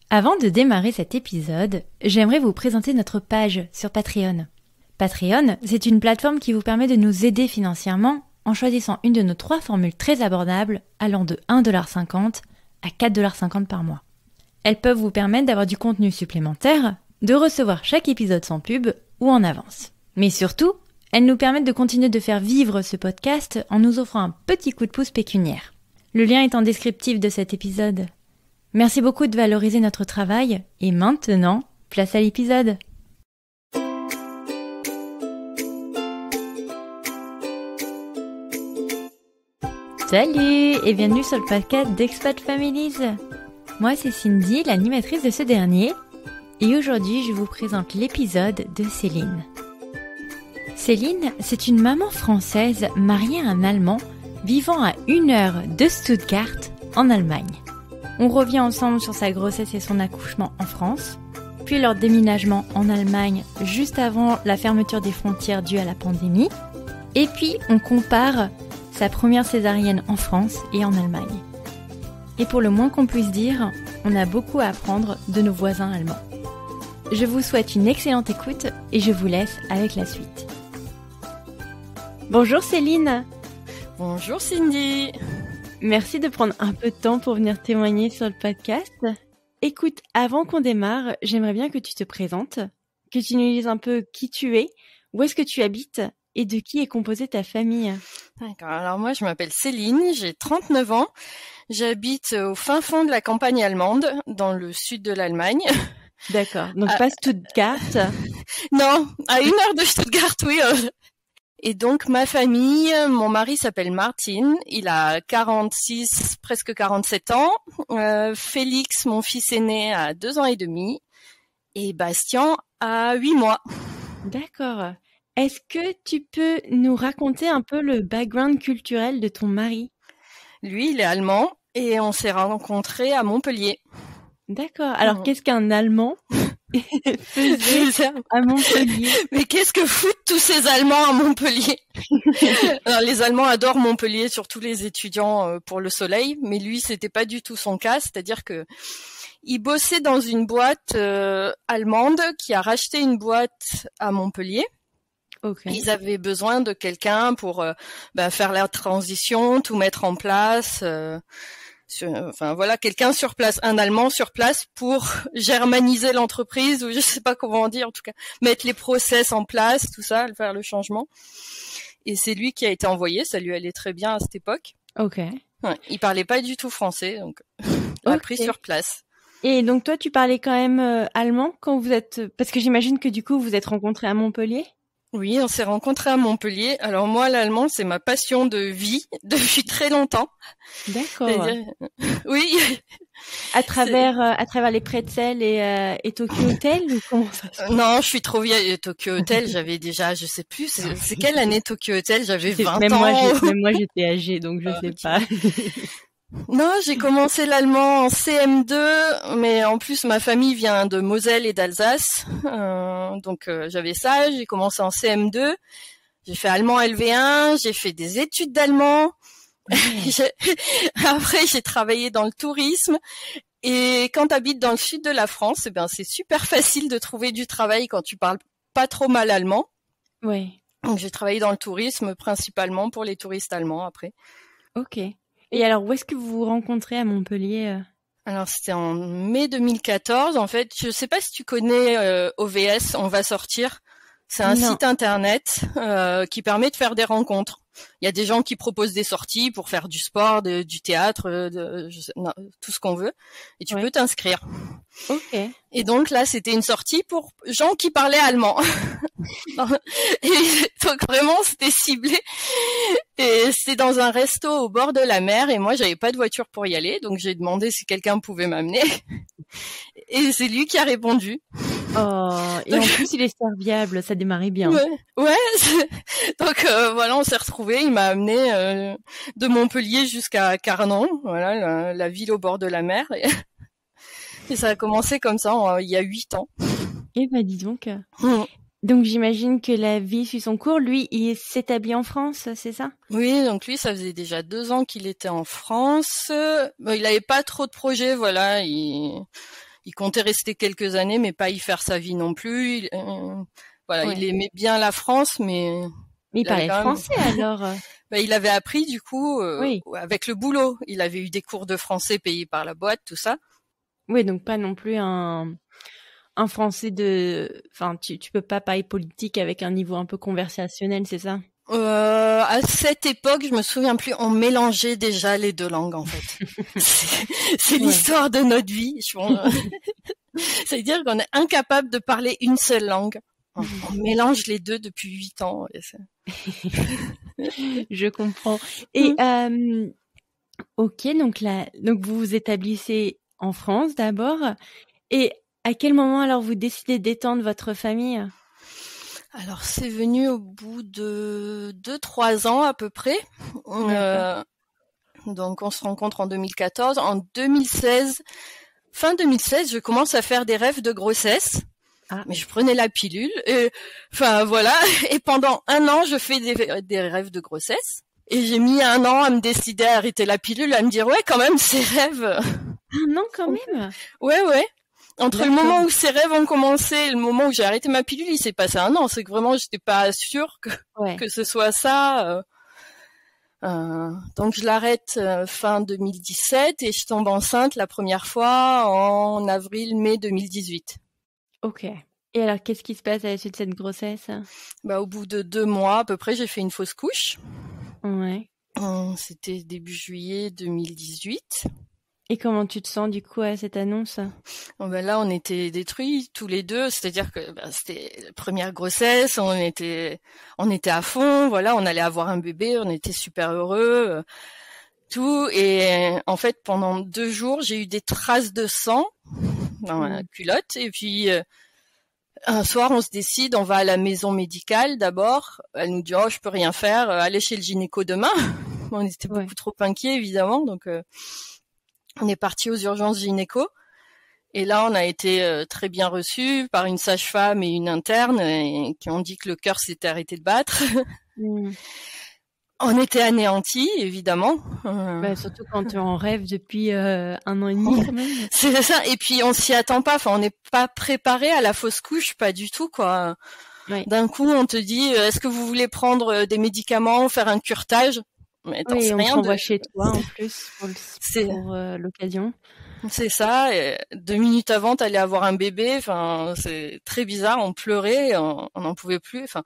Avant de démarrer cet épisode, j'aimerais vous présenter notre page sur Patreon. Patreon, c'est une plateforme qui vous permet de nous aider financièrement en choisissant une de nos 3 formules très abordables allant de 1,50$ à 4,50$ par mois. Elles peuvent vous permettre d'avoir du contenu supplémentaire, de recevoir chaque épisode sans pub ou en avance. Mais surtout, elles nous permettent de continuer de faire vivre ce podcast en nous offrant un petit coup de pouce pécuniaire. Le lien est en descriptif de cet épisode. Merci beaucoup de valoriser notre travail et maintenant, place à l'épisode. Salut et bienvenue sur le podcast d'Expat Families. Moi c'est Cindy, l'animatrice de ce dernier, et aujourd'hui je vous présente l'épisode de Céline. Céline, c'est une maman française mariée à un Allemand vivant à 1 heure de Stuttgart en Allemagne. On revient ensemble sur sa grossesse et son accouchement en France, puis leur déménagement en Allemagne juste avant la fermeture des frontières due à la pandémie, et puis on compare sa première césarienne en France et en Allemagne. Et pour le moins qu'on puisse dire, on a beaucoup à apprendre de nos voisins allemands. Je vous souhaite une excellente écoute et je vous laisse avec la suite. Bonjour Céline. Bonjour Cindy. Merci de prendre un peu de temps pour venir témoigner sur le podcast. Écoute, avant qu'on démarre, j'aimerais bien que tu te présentes, que tu nous dises un peu qui tu es, où est-ce que tu habites et de qui est composée ta famille. D'accord, alors moi je m'appelle Céline, j'ai 39 ans, j'habite au fin fond de la campagne allemande, dans le sud de l'Allemagne. D'accord, donc pas Stuttgart. Non, à 1 heure de Stuttgart, oui. Et donc ma famille, mon mari s'appelle Martin, il a 46, presque 47 ans. Félix, mon fils aîné, a 2 ans et demi. Et Bastien a 8 mois. D'accord. Est-ce que tu peux nous raconter un peu le background culturel de ton mari ? Lui, il est allemand et on s'est rencontrés à Montpellier. D'accord. Alors, qu'est-ce qu'un Allemand faisait à Montpellier ? Mais qu'est-ce que foutent tous ces Allemands à Montpellier ? Alors, les Allemands adorent Montpellier, surtout les étudiants pour le soleil, mais lui, c'était pas du tout son cas. C'est-à-dire que il bossait dans une boîte allemande qui a racheté une boîte à Montpellier. Okay. Ils avaient besoin de quelqu'un pour faire la transition, tout mettre en place. Enfin voilà, quelqu'un sur place, un Allemand sur place pour germaniser l'entreprise, ou je sais pas comment dire, en tout cas mettre les process en place, tout ça, faire le changement. Et c'est lui qui a été envoyé, ça lui allait très bien à cette époque. Ok. Ouais, il parlait pas du tout français, donc il a appris sur place. Et donc toi, tu parlais quand même allemand quand vous êtes, parce que j'imagine que du coup vous êtes rencontrés à Montpellier. Oui, on s'est rencontrés à Montpellier. Alors moi, l'allemand, c'est ma passion de vie depuis très longtemps. D'accord. Oui. À travers les pretzels et Tokyo Hotel ou comment ça se passe ? Non, je suis trop vieille. Tokyo Hotel, j'avais déjà, je sais plus, c'est quelle année Tokyo Hotel ? J'avais 20 ans. Même moi, j'étais âgée, donc je sais pas. Non, j'ai commencé l'allemand en CM2, mais en plus ma famille vient de Moselle et d'Alsace, donc j'avais ça. J'ai commencé en CM2, j'ai fait allemand LV1, j'ai fait des études d'allemand. Après, j'ai travaillé dans le tourisme. Et quand tu habites dans le sud de la France, eh ben c'est super facile de trouver du travail quand tu parles pas trop mal allemand. Ouais. Donc j'ai travaillé dans le tourisme principalement pour les touristes allemands après. Ok. Et alors, où est-ce que vous vous rencontrez à Montpellier ? Alors, c'était en mai 2014. En fait, je sais pas si tu connais OVS, On va sortir. C'est un site internet qui permet de faire des rencontres. Il y a des gens qui proposent des sorties pour faire du sport, du théâtre, tout ce qu'on veut. Et tu peux t'inscrire. Ok. Et donc là, c'était une sortie pour gens qui parlaient allemand. Et donc vraiment, c'était ciblé. Et c'est dans un resto au bord de la mer. Et moi, j'avais pas de voiture pour y aller. Donc j'ai demandé si quelqu'un pouvait m'amener. Et c'est lui qui a répondu. Oh, et en plus, il est serviable. Ça démarrait bien. Ouais. Donc voilà, on s'est retrouvés. Il m'a amené de Montpellier jusqu'à Carnan. Voilà, la ville au bord de la mer. Et ça a commencé comme ça il y a 8 ans. Eh ben, dis donc. Donc j'imagine que la vie suit son cours. Lui, il s'établit en France, c'est ça? Oui, donc lui, ça faisait déjà 2 ans qu'il était en France. Bon, il avait pas trop de projets, voilà. Il il comptait rester quelques années, mais pas y faire sa vie non plus. Il aimait bien la France, mais il parlait français alors. Il avait appris du coup Oui. avec le boulot. Il avait eu des cours de français payés par la boîte, tout ça. Oui, donc pas non plus un français de... Enfin, tu peux pas parler politique avec un niveau un peu conversationnel, c'est ça? À cette époque, je me souviens plus, on mélangeait déjà les deux langues en fait. C'est l'histoire de notre vie. C'est-à-dire qu'on est incapable de parler une seule langue. On mélange les deux depuis 8 ans. Je comprends. Et ok, donc vous vous établissez en France d'abord. Et à quel moment alors vous décidez d'étendre votre famille? Alors c'est venu au bout de 2-3 ans à peu près. Donc on se rencontre en 2014. En 2016, fin 2016, je commence à faire des rêves de grossesse. Mais je prenais la pilule. Et pendant 1 an, je fais des rêves de grossesse. Et j'ai mis 1 an à me décider à arrêter la pilule, à me dire ouais quand même ces rêves. 1 an quand même. Ouais. Entre le moment où ces rêves ont commencé et le moment où j'ai arrêté ma pilule, il s'est passé 1 an. C'est que vraiment, j'étais pas sûre que ce soit ça. Donc je l'arrête fin 2017 et je tombe enceinte la première fois en avril-mai 2018. Ok. Et alors, qu'est-ce qui se passe à la suite de cette grossesse? Au bout de 2 mois à peu près, j'ai fait une fausse couche. Ouais. C'était début juillet 2018. Et comment tu te sens du coup à cette annonce? Là, on était détruits tous les deux, c'est-à-dire que c'était la première grossesse, on était à fond, voilà, on allait avoir un bébé, on était super heureux, tout. Et en fait, pendant 2 jours, j'ai eu des traces de sang dans ma culotte. Et puis un soir, on se décide, on va à la maison médicale d'abord. Elle nous dit oh, je peux rien faire, allez chez le gynéco demain. On était beaucoup trop inquiets évidemment, donc on est parti aux urgences gynéco. Et là, on a été très bien reçus par une sage-femme et une interne qui ont dit que le cœur s'était arrêté de battre. On était anéantis, évidemment. Surtout quand tu en rêves depuis 1 an et demi quand même. C'est ça. Et puis, on s'y attend pas. Enfin, on n'est pas préparé à la fausse couche, pas du tout, quoi. Ouais. D'un coup, on te dit, est-ce que vous voulez prendre des médicaments, faire un curetage? Mais oui, on t'envoie chez toi en plus pour l'occasion. C'est ça. Et 2 minutes avant, t'allais avoir un bébé. Enfin, c'est très bizarre. On pleurait, on n'en pouvait plus. Enfin,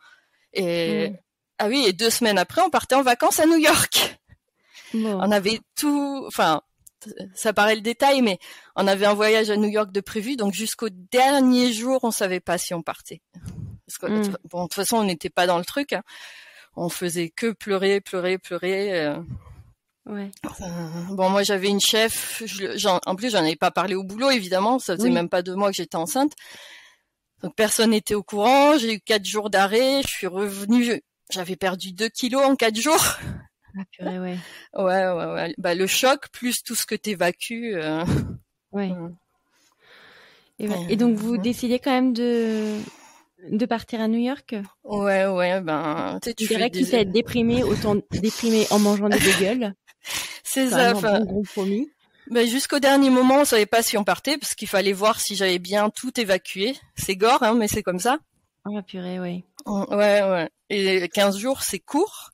ah oui. Et 2 semaines après, on partait en vacances à New York. Bon. On avait tout. Enfin, ça paraît le détail, mais on avait un voyage à New York de prévu. Donc jusqu'au dernier jour, on savait pas si on partait. Parce que de toute façon, on n'était pas dans le truc. Hein. On faisait que pleurer. Ouais. Moi j'avais une chef, en plus j'en avais pas parlé au boulot évidemment, ça faisait même pas 2 mois que j'étais enceinte, donc personne n'était au courant. J'ai eu 4 jours d'arrêt, je suis revenue, j'avais perdu 2 kilos en 4 jours. Ah purée, ouais. Ouais. Le choc plus tout ce que t'évacues. Ouais. Et donc vous décidez quand même de partir à New York? Ouais, tu dirais quitte à être déprimé, autant déprimer en mangeant des bagels. C'est ça, un gros promis. Jusqu'au dernier moment, on savait pas si on partait, parce qu'il fallait voir si j'avais bien tout évacué. C'est gore, hein, mais c'est comme ça. Ah, purée, ouais. Ouais. Et 15 jours, c'est court.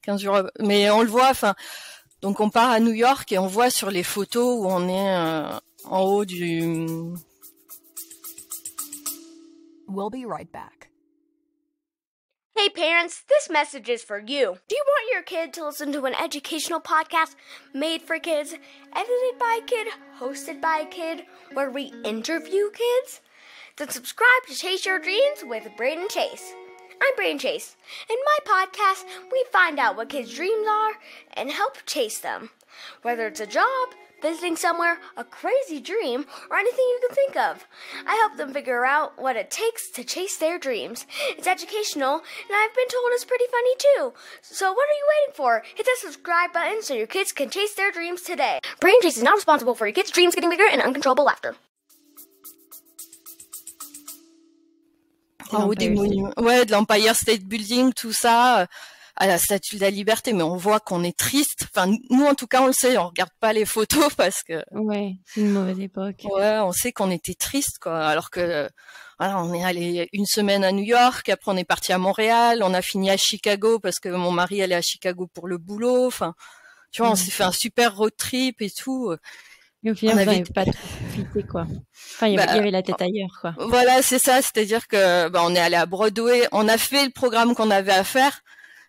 15 jours, mais on le voit, donc on part à New York et on voit sur les photos où on est en haut du... We'll be right back. Hey parents, this message is for you. Do you want your kid to listen to an educational podcast made for kids, edited by a kid, hosted by a kid, where we interview kids? Then subscribe to Chase Your Dreams with Braden Chase. I'm Braden Chase. In my podcast, we find out what kids' dreams are and help chase them. Whether it's a job, visiting somewhere, a crazy dream, or anything you can think of. I help them figure out what it takes to chase their dreams. It's educational, and I've been told it's pretty funny too. So what are you waiting for? Hit that subscribe button so your kids can chase their dreams today. Brain Chase is not responsible for your kids' dreams getting bigger and uncontrollable laughter. En haut des monuments. Ouais, de l'Empire State Building, tout ça. à la Statue de la Liberté, mais on voit qu'on est triste. Enfin, nous, en tout cas, on le sait, on regarde pas les photos parce que... Ouais, c'est une mauvaise époque. Ouais, on sait qu'on était triste, quoi. Alors que, voilà, on est allé une semaine à New York, après on est parti à Montréal, on a fini à Chicago parce que mon mari allait à Chicago pour le boulot. Enfin, tu vois, on s'est fait un super road trip et tout. Et au final, vous n'avez pas trop profité, quoi. Enfin, il y avait la tête ailleurs, quoi. Voilà, c'est ça. C'est-à-dire que, on est allé à Broadway, on a fait le programme qu'on avait à faire,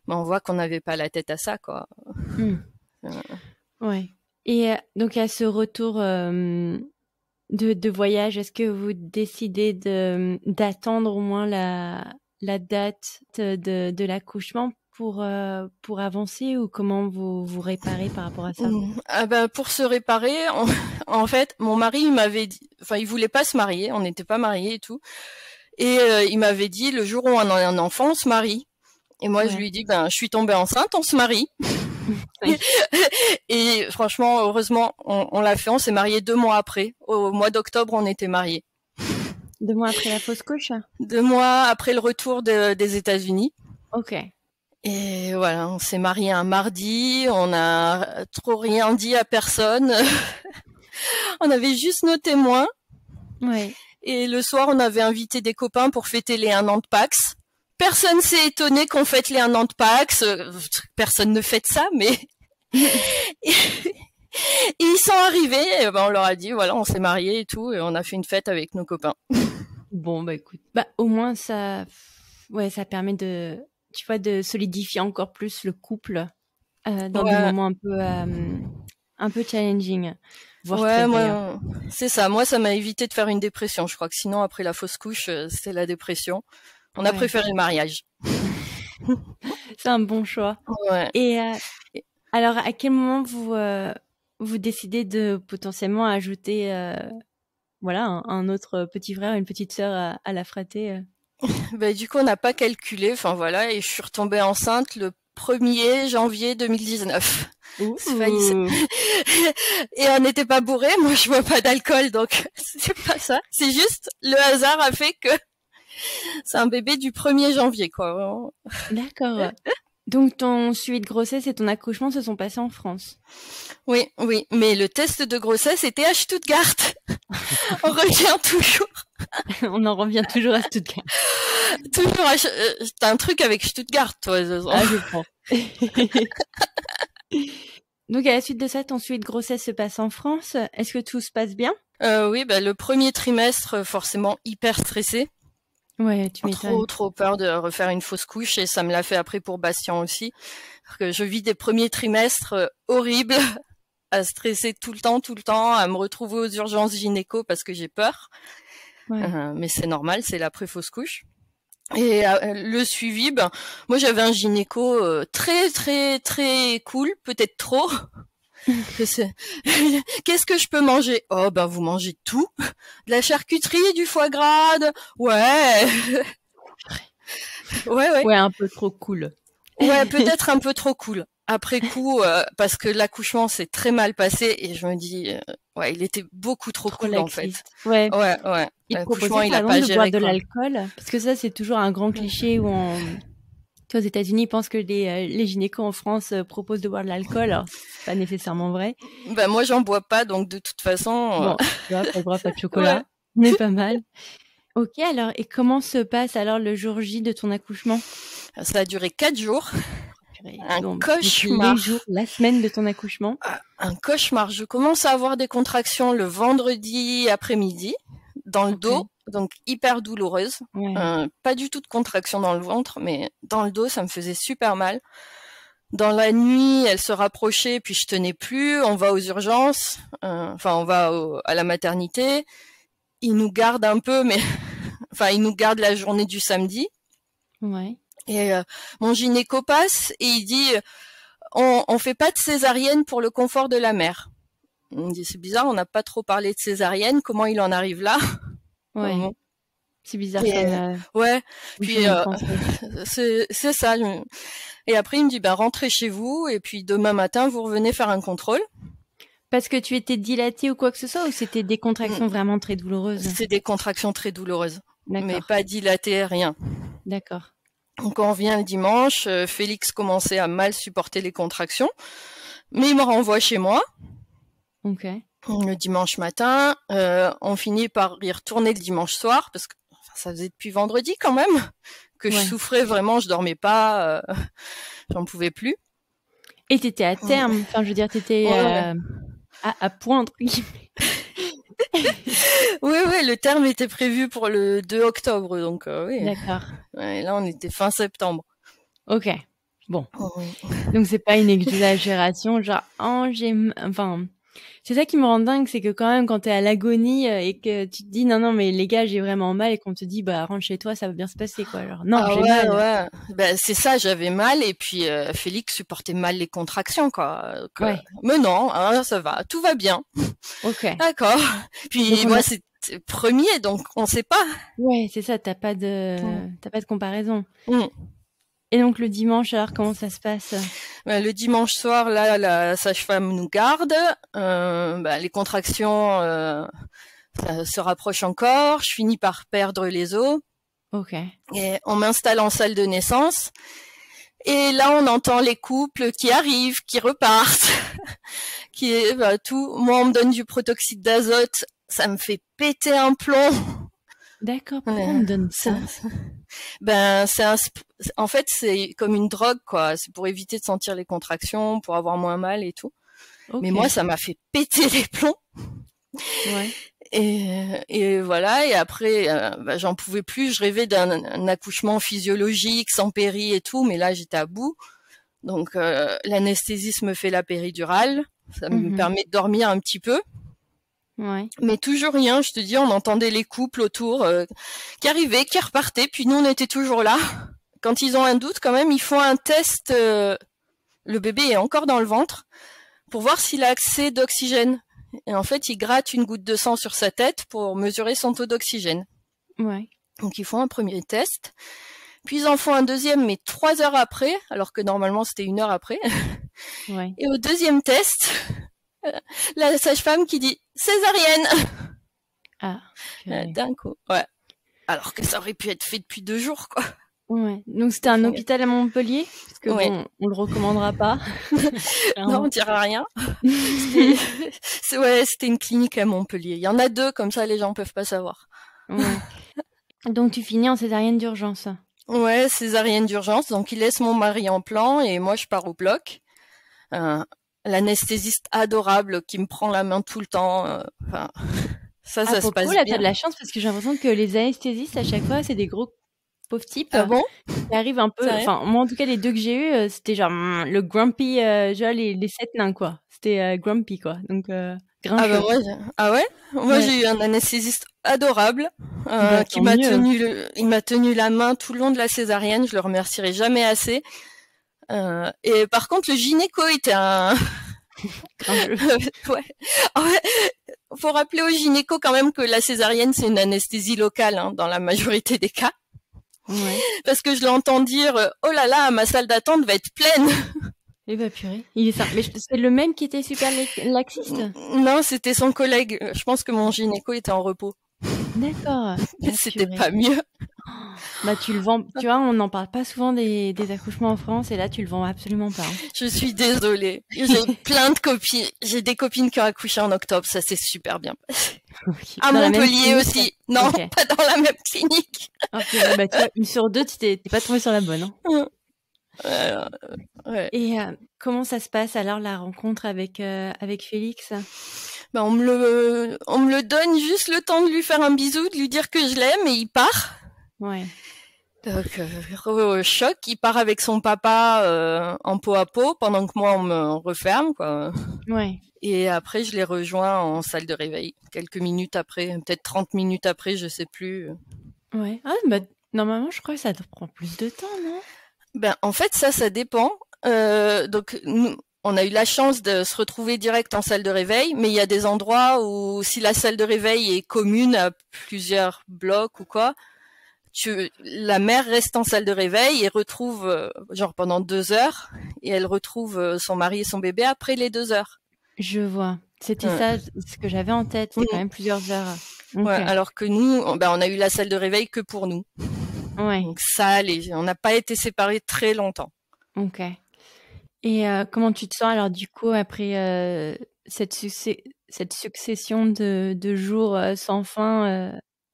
mais on voit qu'on n'avait pas la tête à ça, quoi. Ouais. Et donc, à ce retour de voyage, est-ce que vous décidez d'attendre au moins la date de l'accouchement pour avancer, ou comment vous réparez par rapport à ça? Pour se réparer, en fait, mon mari il m'avait dit, enfin il voulait pas se marier, on n'était pas mariés et tout, et il m'avait dit le jour où on a un enfant, on se marie. Et moi je lui ai dit je suis tombée enceinte, on se marie. Et franchement, heureusement, on l'a fait, on s'est mariés 2 mois après. Au mois d'octobre, on était mariés. 2 mois après la fausse couche? 2 mois après le retour des États-Unis. Ok. Et voilà, on s'est mariés un mardi, on n'a trop rien dit à personne. On avait juste nos témoins. Ouais. Et le soir, on avait invité des copains pour fêter les 1 an de Pax. Personne s'est étonné qu'on fête les 1 an de Pax. Personne ne fête ça, mais... Et ils sont arrivés, et on leur a dit, voilà, on s'est mariés et tout, et on a fait une fête avec nos copains. Bon, écoute, au moins ça permet de solidifier encore plus le couple dans des moments un peu challenging. Moi, c'est ça. Moi, ça m'a évité de faire une dépression. Je crois que sinon, après la fausse couche, c'était la dépression. On a préféré le mariage. C'est un bon choix. Ouais. Et alors, à quel moment vous décidez de potentiellement ajouter un autre petit frère, une petite sœur à la fratrie? Du coup, on n'a pas calculé. Enfin voilà, et je suis retombée enceinte le 1er janvier 2019. Et on n'était pas bourrés. Moi, je bois pas d'alcool, donc c'est pas ça. C'est juste le hasard a fait que c'est un bébé du 1er janvier, quoi. D'accord. Donc, ton suivi de grossesse et ton accouchement se sont passés en France. Oui. Mais le test de grossesse était à Stuttgart. On revient toujours. On en revient toujours à Stuttgart. Toujours t'as un truc avec Stuttgart, toi. Ah, je prends. Donc, à la suite de ça, ton suivi de grossesse se passe en France. Est-ce que tout se passe bien? Oui, le premier trimestre, forcément hyper stressé. Ouais, tu m'étonnes. Trop peur de refaire une fausse couche, et ça me l'a fait après pour Bastien aussi. Parce que je vis des premiers trimestres horribles, à stresser tout le temps, à me retrouver aux urgences gynéco parce que j'ai peur. Ouais. Mais c'est normal, c'est l'après-fausse couche. Et le suivi, moi j'avais un gynéco très très très cool, peut-être trop. Qu'est-ce que je peux manger? Oh vous mangez tout, de la charcuterie, du foie gras, ouais, un peu trop cool. Ouais, peut-être un peu trop cool. Après coup, parce que l'accouchement s'est très mal passé, et je me dis, il était beaucoup trop cool laxiste. En fait. Ouais. Il proposait il a pas de boire de l'alcool, parce que ça c'est toujours un grand cliché où aux États-Unis, ils pensent que les gynécos en France proposent de boire de l'alcool. Alors, c'est pas nécessairement vrai. Moi, j'en bois pas, donc de toute façon. Bon, tu vois, pas de droit, pas de chocolat. On est pas mal. Ok, alors, et comment se passe alors le jour J de ton accouchement? Ça a duré 4 jours. Un cauchemar. Les jours, la semaine de ton accouchement. Un cauchemar. Je commence à avoir des contractions le vendredi après-midi dans le dos. Donc hyper douloureuse, pas du tout de contraction dans le ventre, mais dans le dos ça me faisait super mal. Dans la nuit, elle se rapprochait, puis je tenais plus. On va aux urgences, on va à la maternité. Ils nous gardent un peu, mais ils nous gardent la journée du samedi. Ouais. Et mon gynéco passe et il dit on fait pas de césarienne pour le confort de la mère. On me dit c'est bizarre, on n'a pas trop parlé de césarienne. Comment il en arrive là? Ouais. C'est bizarre. Ouais. Puis c'est ça. Et après il me dit rentrez chez vous et puis demain matin vous revenez faire un contrôle. Parce que tu étais dilatée ou quoi que ce soit, ou c'était des contractions vraiment très douloureuses? C'est des contractions très douloureuses. D'accord. Mais pas dilatées, rien. D'accord. Donc on revient le dimanche, Félix commençait à mal supporter les contractions, mais il me renvoie chez moi. Ok. Le dimanche matin, on finit par y retourner le dimanche soir, parce que ça faisait depuis vendredi quand même, que je souffrais vraiment, je dormais pas, j'en pouvais plus. Et t'étais à terme, enfin je veux dire t'étais à point entre guillemets. Oui, le terme était prévu pour le 2 octobre, donc oui. D'accord. Ouais, là, on était fin septembre. Ok, bon. Oui. Donc c'est pas une exagération, genre c'est ça qui me rend dingue, c'est que quand même quand t'es à l'agonie et que tu te dis non mais les gars j'ai vraiment mal et qu'on te dit bah rentre chez toi ça va bien se passer quoi. Genre non j'ai mal. Ouais. Ben c'est ça, j'avais mal et puis Félix supportait mal les contractions quoi. Ouais. Mais non, hein, ça va, tout va bien. Ok. D'accord. Puis donc, moi c'est premier donc on sait pas. Ouais c'est ça, t'as pas de comparaison. Et donc le dimanche, alors comment ça se passe? Le dimanche soir, là, la sage-femme nous garde. Les contractions ça se rapprochent encore. Je finis par perdre les os. Ok. Et on m'installe en salle de naissance. Et là, on entend les couples qui arrivent, qui repartent, tout. Moi, on me donne du protoxyde d'azote. Ça me fait péter un plomb. D'accord, pourquoi on me donne ça? En fait, c'est comme une drogue, quoi. C'est pour éviter de sentir les contractions, pour avoir moins mal et tout. Okay. Mais moi, ça m'a fait péter les plombs. Ouais. Et voilà. Et après, j'en pouvais plus. Je rêvais d'un accouchement physiologique, sans péri et tout. Mais là, j'étais à bout. Donc, l'anesthésiste me fait la péridurale. Ça me permet de dormir un petit peu. Ouais. Mais toujours rien, je te dis, on entendait les couples autour qui arrivaient, qui repartaient, puis nous on était toujours là. Quand ils ont un doute, quand même, ils font un test, le bébé est encore dans le ventre, pour voir s'il a accès d'oxygène. Et en fait, ils grattent une goutte de sang sur sa tête pour mesurer son taux d'oxygène. Ouais. Donc ils font un premier test, puis ils en font un deuxième, mais 3 heures après, alors que normalement c'était 1 heure après. Ouais. Et au deuxième test, la sage-femme qui dit césarienne. Ah. D'un coup, ouais. Alors que ça aurait pu être fait depuis 2 jours, quoi. Ouais. Donc c'était un hôpital à Montpellier, parce que bon, on le recommandera pas. Non, on dira rien. C'était une clinique à Montpellier. Il y en a 2, comme ça les gens peuvent pas savoir. Ouais. Donc tu finis en césarienne d'urgence. Ouais, césarienne d'urgence. Donc il laisse mon mari en plan et moi je pars au bloc. L'anesthésiste adorable qui me prend la main tout le temps. Ça se passe là, bien. T'as de la chance parce que j'ai l'impression que les anesthésistes à chaque fois c'est des gros pauvres types. Ah bon? Qui arrivent un peu. Enfin, moi en tout cas les 2 que j'ai eu, c'était genre le grumpy, genre les 7 nains quoi. C'était grumpy quoi. Donc grincheux. Ah ouais? Moi j'ai eu un anesthésiste adorable qui m'a tenu la main tout le long de la césarienne. Je le remercierai jamais assez. Et par contre, le gynéco était un... ouais. Faut rappeler au gynéco quand même que la césarienne, c'est une anesthésie locale dans la majorité des cas. Ouais. Parce que je l'entends dire « Oh là là, ma salle d'attente va être pleine !» Eh ben purée, il est ça. Mais c'est le même qui était super laxiste? Non, c'était son collègue. Je pense que mon gynéco était en repos. D'accord. C'était pas mieux. Bah tu le vends, tu vois, on n'en parle pas souvent des accouchements en France et là tu le vends absolument pas. Je suis désolée. J'ai plein de copines. J'ai des copines qui ont accouché en octobre, ça s'est super bien passé. Okay. À Montpellier aussi. Non, pas dans la même clinique. Okay, bah tu vois, 1 sur 2, t'es pas tombée sur la bonne. Ouais. Et comment ça se passe alors la rencontre avec Félix? On me le donne juste le temps de lui faire un bisou, de lui dire que je l'aime et il part. Ouais. Donc choc, il part avec son papa en peau à peau pendant que moi on me referme quoi. Ouais. Et après je les rejoins en salle de réveil quelques minutes après, peut-être 30 minutes après, je sais plus. Ouais. Ah bah normalement je crois que ça prend plus de temps, non? En fait ça dépend. Donc nous, on a eu la chance de se retrouver direct en salle de réveil, mais il y a des endroits où si la salle de réveil est commune à plusieurs blocs ou quoi, la mère reste en salle de réveil et retrouve genre pendant 2 heures et elle retrouve son mari et son bébé après les 2 heures. Je vois. C'était ça ce que j'avais en tête. C'est quand même plusieurs heures. Okay. Ouais, alors que nous, on a eu la salle de réveil que pour nous. Ouais. Donc ça allait. On n'a pas été séparés très longtemps. Ok. Et comment tu te sens alors du coup après cette succession de jours sans fin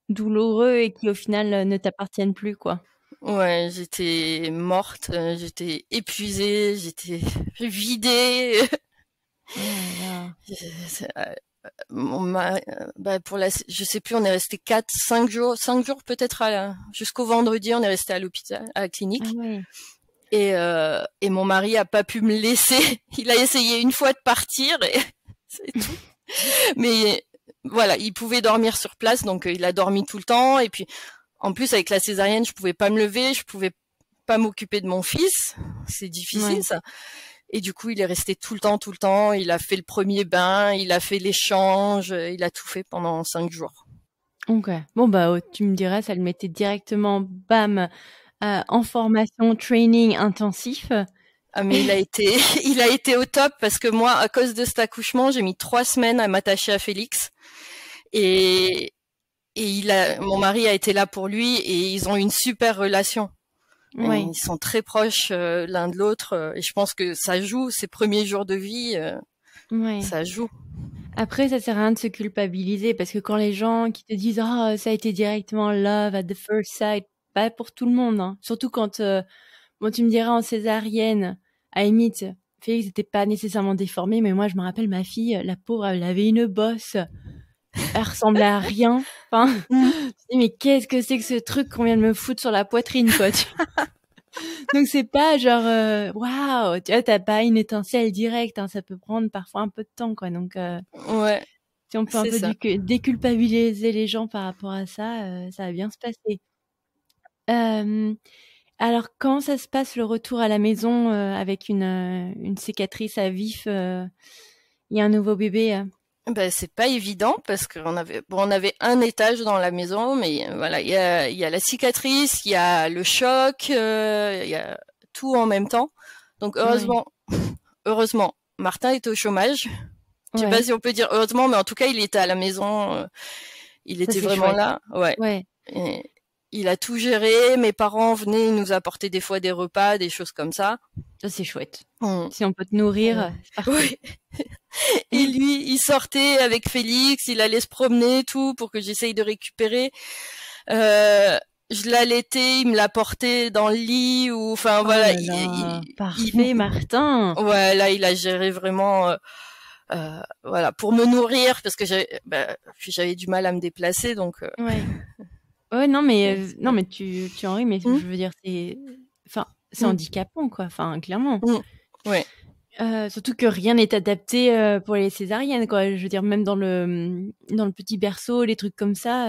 douloureux et qui au final ne t'appartiennent plus, quoi? Ouais, j'étais morte, j'étais épuisée, j'étais vidée. Oh là là. Je sais plus, on est resté 5 jours peut-être jusqu'au vendredi, on est resté à l'hôpital, à la clinique. Ah ouais. Et mon mari a pas pu me laisser. Il a essayé une fois de partir et c'est tout. Mais voilà, il pouvait dormir sur place, donc il a dormi tout le temps. Et puis, en plus, avec la césarienne, je pouvais pas me lever, je pouvais pas m'occuper de mon fils. C'est difficile, Ouais. ça. Et du coup, il est resté tout le temps. Il a fait le premier bain, il a fait l'échange, il a tout fait pendant 5 jours. Ok. Bon bah tu me diras, ça le mettait directement, bam, en formation, training intensif. Ah, mais il a été au top parce que moi, à cause de cet accouchement, j'ai mis 3 semaines à m'attacher à Félix. Et mon mari a été là pour lui et ils ont une super relation. Ouais. Ils sont très proches l'un de l'autre et je pense que ça joue, ces premiers jours de vie, Ouais. ça joue. Après, ça sert à rien de se culpabiliser parce que quand les gens qui te disent ah ça a été directement love at the first sight, pas pour tout le monde, hein. Surtout quand bon tu me diras en césarienne, à la limite, Félix n'était pas nécessairement déformé, mais moi je me rappelle ma fille, la pauvre, elle avait une bosse, elle ressemblait à rien. Enfin, je me dis, mais qu'est-ce que c'est que ce truc qu'on vient de me foutre sur la poitrine, quoi. Donc c'est pas genre waouh, tu vois, t'as pas une étincelle directe, hein, ça peut prendre parfois un peu de temps, quoi. Donc Ouais, si on peut un c'est peu ça. déculpabiliser les gens par rapport à ça, ça va bien se passer. Alors comment ça se passe le retour à la maison avec une cicatrice à vif et un nouveau bébé? Ben c'est pas évident parce qu'on avait un étage dans la maison, mais voilà, il y a la cicatrice, il y a le choc, il y a tout en même temps. Donc Ouais, heureusement, Martin était au chômage. Je sais pas ouais, si on peut dire heureusement, mais en tout cas, il était à la maison, il ça était c'est vraiment chouette. là. Ouais. Ouais, Et il a tout géré. Mes parents venaient nous apporter des fois des repas, des choses comme ça. ça c'est chouette. On- Si on peut te nourrir, on- c'est parfait. Oui. Et lui, il sortait avec Félix, il allait se promener, tout, pour que j'essaye de récupérer. Je l'allaitais, il me la portait dans le lit, ou, enfin, Oh voilà. là là, parfait, Martin. Ouais, là, il a géré vraiment, voilà, pour me nourrir, parce que j'avais du mal à me déplacer, donc, Ouais. Ouais, non, mais tu en ris, mais hum, je veux dire, enfin, c'est hum, handicapant, quoi. Enfin, clairement. ouais, Surtout que rien n'est adapté pour les césariennes, quoi. Je veux dire, même dans le petit berceau, les trucs comme ça.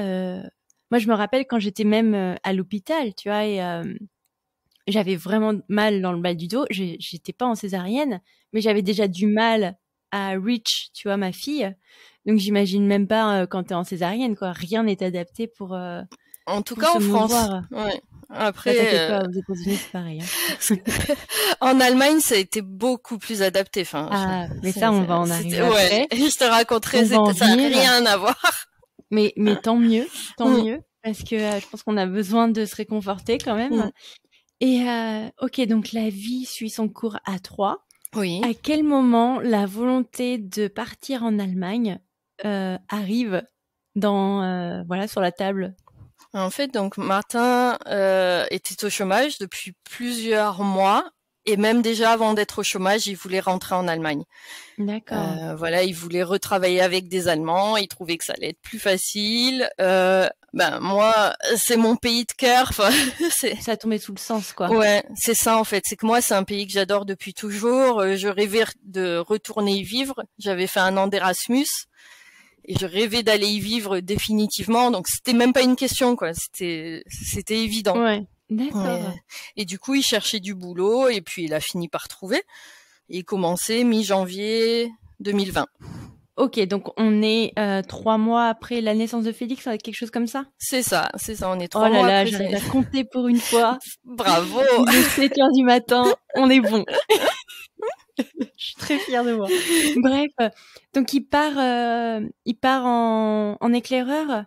Moi, je me rappelle quand j'étais même à l'hôpital, tu vois, et j'avais vraiment mal dans le bas du dos. J'étais pas en césarienne, mais j'avais déjà du mal à reach, tu vois, ma fille. Donc, j'imagine même pas quand t'es en césarienne, quoi. Rien n'est adapté en tout pour cas se en France, mouvoir. ouais. Bah, t'inquiète Après, pas, aux États-Unis, c'est pareil, hein. en Allemagne, ça a été beaucoup plus adapté. Enfin, Ah, mais ça, on va en c'était, arriver ouais, après. je te raconterai, On va en ça n'a venir. rien à voir. Mais tant mieux, Mm, parce que je pense qu'on a besoin de se réconforter quand même. mm. Et ok, donc la vie suit son cours à 3. Oui. À quel moment la volonté de partir en Allemagne arrive voilà, sur la table? En fait, donc Martin était au chômage depuis plusieurs mois et même déjà avant d'être au chômage, il voulait rentrer en Allemagne. D'accord. Voilà, il voulait retravailler avec des Allemands, il trouvait que ça allait être plus facile. Moi, c'est mon pays de cœur. Enfin, c'est Ça a tombé sous le sens, quoi. ouais, c'est ça en fait. C'est que moi, c'est un pays que j'adore depuis toujours. Je rêvais de retourner y vivre. J'avais fait un an d'Erasmus. Et je rêvais d'aller y vivre définitivement, donc c'était même pas une question, quoi. C'était évident. Ouais, d'accord. Et du coup, il cherchait du boulot, et puis il a fini par trouver. Et il commençait mi-janvier 2020. Ok, donc on est 3 mois après la naissance de Félix, ça va être quelque chose comme ça? C'est ça. On est Oh 3 là mois là, après. j'arrive à compter pour une fois. Bravo. Il est 7h du matin, on est bon. Je suis très fière de moi. Bref, donc il part en éclaireur.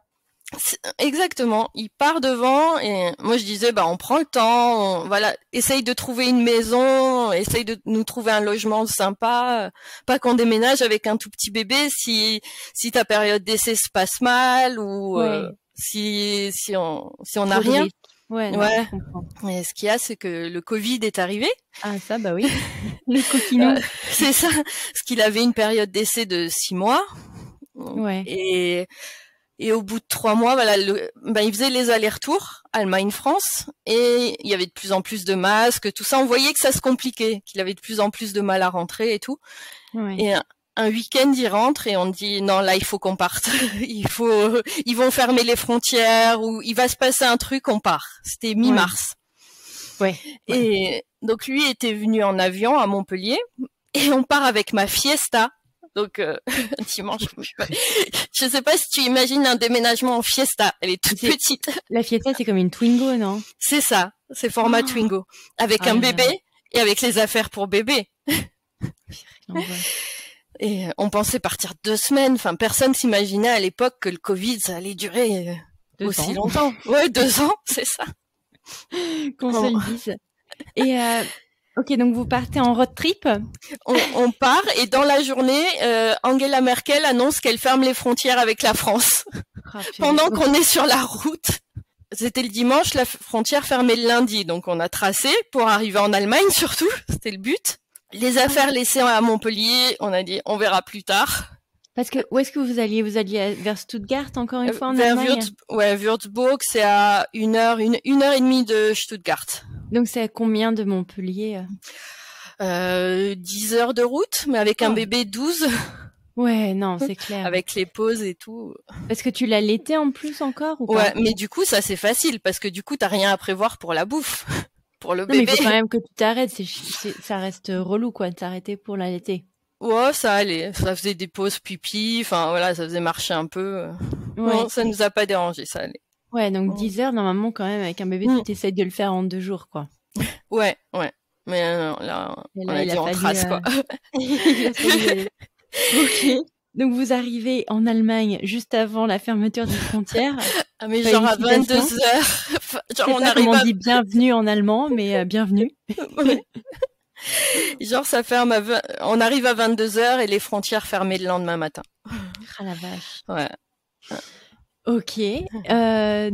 Exactement, il part devant et moi je disais on prend le temps, voilà, essaye de trouver une maison, essaye de nous trouver un logement sympa, pas qu'on déménage avec un tout petit bébé si ta période d'essai se passe mal ou si on n'a rien. Ouais. Non, je comprends. Et ce qu'il y a, c'est que le Covid est arrivé. Ah ça, bah oui. Le coquinou. C'est ça, parce qu'il avait une période d'essai de 6 mois. Ouais. Et au bout de 3 mois, voilà, il faisait les allers-retours Allemagne-France et il y avait de plus en plus de masques, tout ça. On voyait que ça se compliquait, qu'il avait de plus en plus de mal à rentrer et tout. Ouais. Et un week-end, il rentre et on dit non, là, il faut qu'on parte. Ils vont fermer les frontières ou il va se passer un truc, on part. C'était mi-mars. Ouais. Et donc lui était venu en avion à Montpellier et on part avec ma fiesta. Donc dimanche, je sais pas si tu imagines un déménagement en fiesta. Elle est toute petite. La fiesta, c'est comme une Twingo, non? C'est ça, c'est format Twingo, avec un bébé et avec les affaires pour bébé. Et on pensait partir 2 semaines. Enfin, personne s'imaginait à l'époque que le Covid, ça allait durer aussi longtemps. Ouais, 2 ans, c'est ça. Qu'on se le dise. Et ok, donc vous partez en road trip. On part et dans la journée, Angela Merkel annonce qu'elle ferme les frontières avec la France. Pendant qu'on est sur la route. C'était le dimanche, la frontière fermée le lundi. Donc on a tracé pour arriver en Allemagne surtout, c'était le but. Les affaires laissées à Montpellier, on a dit on verra plus tard. Parce que où est-ce que vous alliez? Vous alliez vers Stuttgart encore une fois en Allemagne? Würzburg, c'est à 1 heure et demie de Stuttgart. Donc c'est à combien de Montpellier? 10 heures de route, mais avec un bébé 12. Ouais, non, c'est clair. Avec les pauses et tout. Parce que tu l'as laité en plus encore ou pas? Ouais, mais du coup ça c'est facile parce que du coup t'as rien à prévoir pour la bouffe, pour le bébé. Mais il faut quand même que tu t'arrêtes. Ça reste relou quoi de t'arrêter pour l'allaiter. Ouais, ça allait. Ça faisait des pauses pipi. Enfin voilà, ça faisait marcher un peu. Ouais. Non, ça nous a pas dérangé, ça allait. Ouais, donc 10 heures normalement quand même avec un bébé, tu t'essayes de le faire en 2 jours quoi. Ouais. Mais là, on a dit on trace quoi. Ok. Donc vous arrivez en Allemagne juste avant la fermeture des frontières. Ah mais genre à 22h. Genre on arrive. On dit bienvenue en allemand, mais bienvenue. Ouais. Genre ça ferme on arrive à 22h et les frontières fermées le lendemain matin. Ah la vache. Ouais. Ok.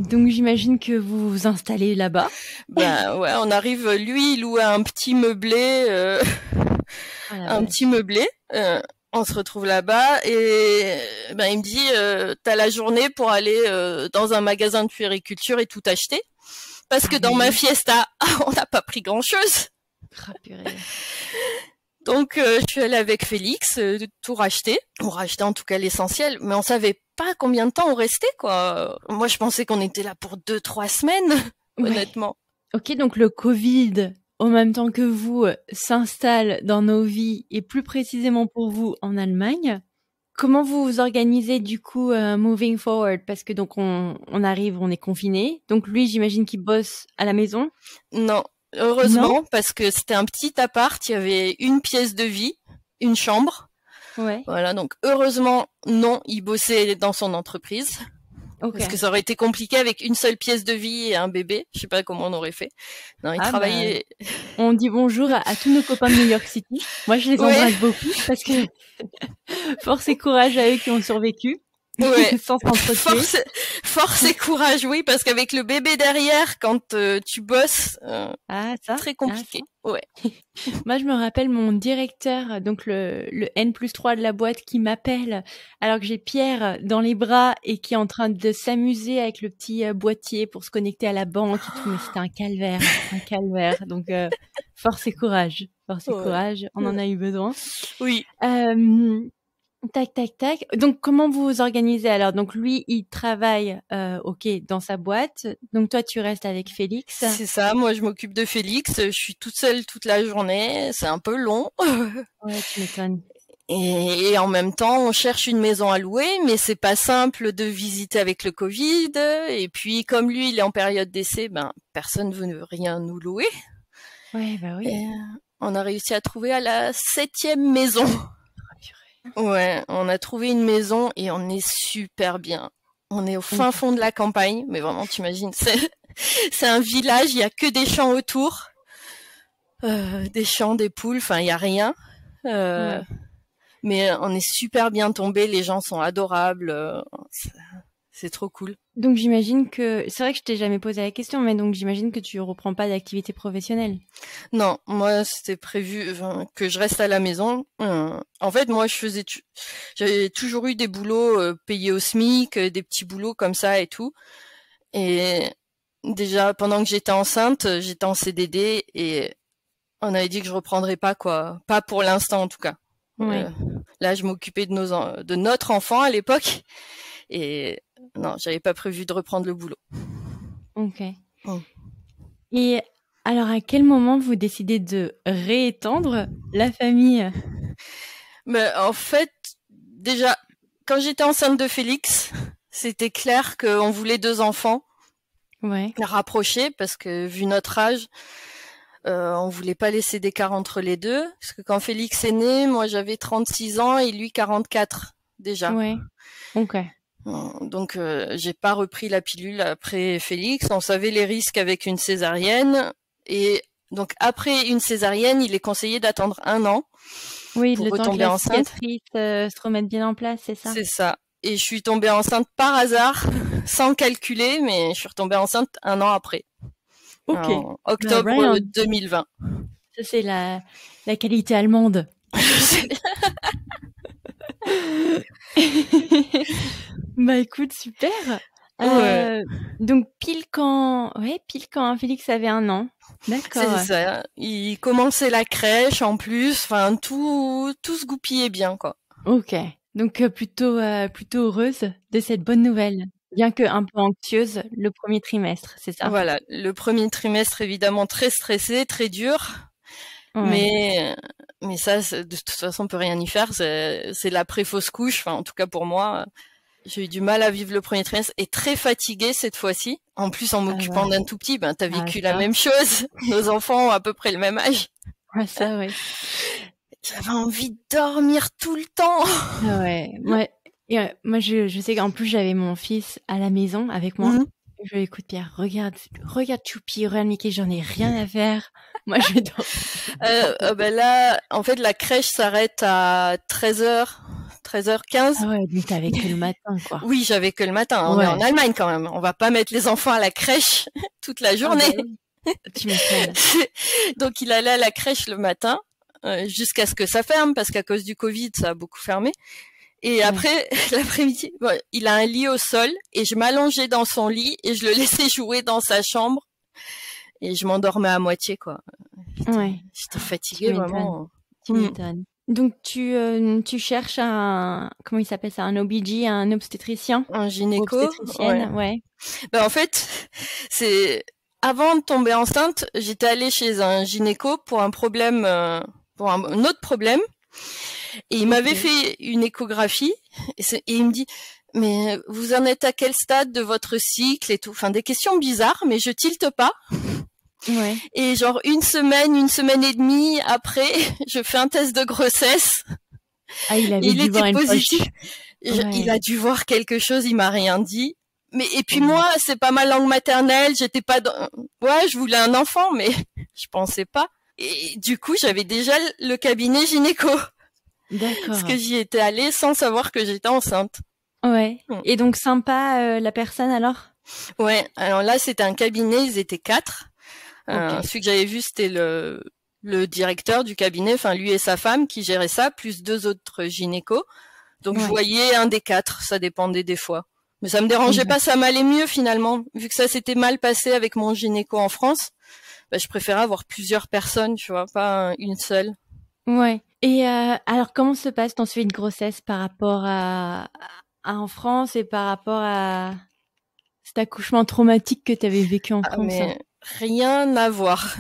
Donc j'imagine que vous vous installez là-bas. Ben ouais, on arrive. Lui, il loue un petit meublé. Petit meublé. On se retrouve là-bas et il me dit t'as la journée pour aller dans un magasin de puériculture et tout acheter parce que dans ma fiesta on n'a pas pris grand-chose. Donc je suis allée avec Félix tout racheter. On rachetait en tout cas l'essentiel, mais on savait pas combien de temps on restait quoi. Moi je pensais qu'on était là pour 2-3 semaines, honnêtement. Ok, donc le Covid en même temps que vous s'installe dans nos vies et plus précisément pour vous en Allemagne. Comment vous vous organisez du coup moving forward? Parce que donc on arrive, on est confiné. Donc lui, j'imagine qu'il bosse à la maison? Non, heureusement, parce que c'était un petit appart, il y avait une pièce de vie, une chambre. Ouais. Voilà, donc heureusement, non, il bossait dans son entreprise. Okay. Parce que ça aurait été compliqué avec une seule pièce de vie et un bébé. Je sais pas comment on aurait fait. Non, il travaillait. On dit bonjour à tous nos copains de New York City. Moi, je les embrasse beaucoup parce que force et courage à eux qui ont survécu. Ouais. Sans s'entretuer. Force et courage, oui, parce qu'avec le bébé derrière, quand tu bosses, c'est très compliqué. Ouais. Moi, je me rappelle mon directeur, donc le N+3 de la boîte, qui m'appelle alors que j'ai Pierre dans les bras et qui est en train de s'amuser avec le petit boîtier pour se connecter à la banque et tout. Mais c'était un calvaire. Donc, force et courage. Courage. On en a eu besoin. Oui. Tac. Donc, comment vous vous organisez alors? Donc, lui, il travaille, dans sa boîte. Donc, toi, tu restes avec Félix. C'est ça. Moi, je m'occupe de Félix. Je suis toute seule toute la journée. C'est un peu long. Ouais, tu m'étonnes. Et en même temps, on cherche une maison à louer, mais c'est pas simple de visiter avec le Covid. Et puis, comme lui, il est en période d'essai, personne ne veut rien nous louer. Ouais, bah oui. Et on a réussi à trouver à la 7e maison. Ouais, on a trouvé une maison et on est super bien. On est au fin fond de la campagne, mais vraiment, t'imagines, c'est un village, il y a que des champs autour, des champs, des poules, enfin, il y a rien. Mais on est super bien tombé, les gens sont adorables, c'est trop cool. Donc j'imagine que, c'est vrai que je t'ai jamais posé la question, mais donc j'imagine que tu reprends pas d'activité professionnelle. Non, moi c'était prévu que je reste à la maison. En fait, moi j'avais toujours eu des boulots payés au SMIC, des petits boulots comme ça et tout. Et déjà pendant que j'étais enceinte, j'étais en CDD et on avait dit que je reprendrais pas quoi, pas pour l'instant en tout cas. Ouais. Là, je m'occupais de notre enfant à l'époque et non, j'avais pas prévu de reprendre le boulot. Ok. Et alors, à quel moment vous décidez de réétendre la famille? Mais en fait, déjà, quand j'étais enceinte de Félix, c'était clair qu'on voulait 2 enfants. Ouais. Rapprochés, parce que vu notre âge, on voulait pas laisser d'écart entre les deux. Parce que quand Félix est né, moi j'avais 36 ans et lui 44 déjà. Ouais. Ok. Donc j'ai pas repris la pilule après Félix. On savait les risques avec une césarienne et donc après une césarienne, il est conseillé d'attendre 1 an Oui, pour le temps que retomber la enceinte. cicatrice se remette bien en place, c'est ça? C'est ça. Et je suis tombée enceinte par hasard, sans calculer, mais je suis retombée enceinte 1 an après. Ok. En octobre 2020. Ça, c'est la qualité allemande. Bah écoute, super. Donc pile quand Félix avait 1 an. D'accord. C'est ça. Il commençait la crèche en plus. Enfin, tout se goupillait bien, quoi. Ok. Donc plutôt heureuse de cette bonne nouvelle. Bien que un peu anxieuse le premier trimestre, c'est ça? Voilà. Le premier trimestre, évidemment, très stressé, très dur. Ouais. Mais ça, de toute façon, on peut rien y faire. C'est l'après-fausse couche. Enfin, en tout cas, pour moi, j'ai eu du mal à vivre le premier trimestre et très fatiguée cette fois-ci. En plus, en m'occupant d'un tout petit, t'as vécu la même chose. Nos enfants ont à peu près le même âge. Ah, ça, ouais. J'avais envie de dormir tout le temps. Ouais. Et moi, je sais qu'en plus, j'avais mon fils à la maison avec moi. Je lui ai dit, écoute, Pierre, regarde Choupi, regarde Mickey, j'en ai rien à faire. Moi, je vais dormir. Là, en fait, la crèche s'arrête à 13h15. Ah ouais, donc t'avais que le matin, quoi. Oui, j'avais que le matin. On est en Allemagne quand même. On va pas mettre les enfants à la crèche toute la journée. Ah bah oui. Tu m'étonnes. Donc, il allait à la crèche le matin jusqu'à ce que ça ferme parce qu'à cause du Covid, ça a beaucoup fermé. Et après, l'après-midi, il a un lit au sol et je m'allongeais dans son lit et je le laissais jouer dans sa chambre et je m'endormais à moitié, quoi. J'étais fatiguée, vraiment. Tu m'étonnes. Donc, tu cherches comment il s'appelle ça? Un OBG, un obstétricien? Un gynéco. Obstétricienne, ouais. En fait, avant de tomber enceinte, j'étais allée chez un gynéco pour un problème, pour un autre problème. Et il m'avait fait une échographie et il me dit mais vous en êtes à quel stade de votre cycle et tout, enfin des questions bizarres mais je tilte pas. Ouais. Et genre une semaine et demie après, je fais un test de grossesse. Ah, il était positif. Il a dû voir quelque chose, il m'a rien dit. Mais et puis moi, c'est pas ma langue maternelle, j'étais pas je voulais un enfant mais je pensais pas. Et du coup, j'avais déjà le cabinet gynéco. D'accord. Parce que j'y étais allée sans savoir que j'étais enceinte. Ouais. Et donc sympa la personne alors? Ouais. Alors là c'était un cabinet, ils étaient 4. Celui que j'avais vu c'était le directeur du cabinet, enfin lui et sa femme qui géraient ça, plus 2 autres gynécos. Donc je voyais un des 4, ça dépendait des fois. Mais ça me dérangeait pas, ça m'allait mieux finalement. Vu que ça s'était mal passé avec mon gynéco en France, je préférais avoir plusieurs personnes, tu vois, pas une seule. Ouais. Et alors, comment se passe ton suivi de grossesse par rapport à en France et par rapport à cet accouchement traumatique que tu avais vécu en France? Mais rien à voir.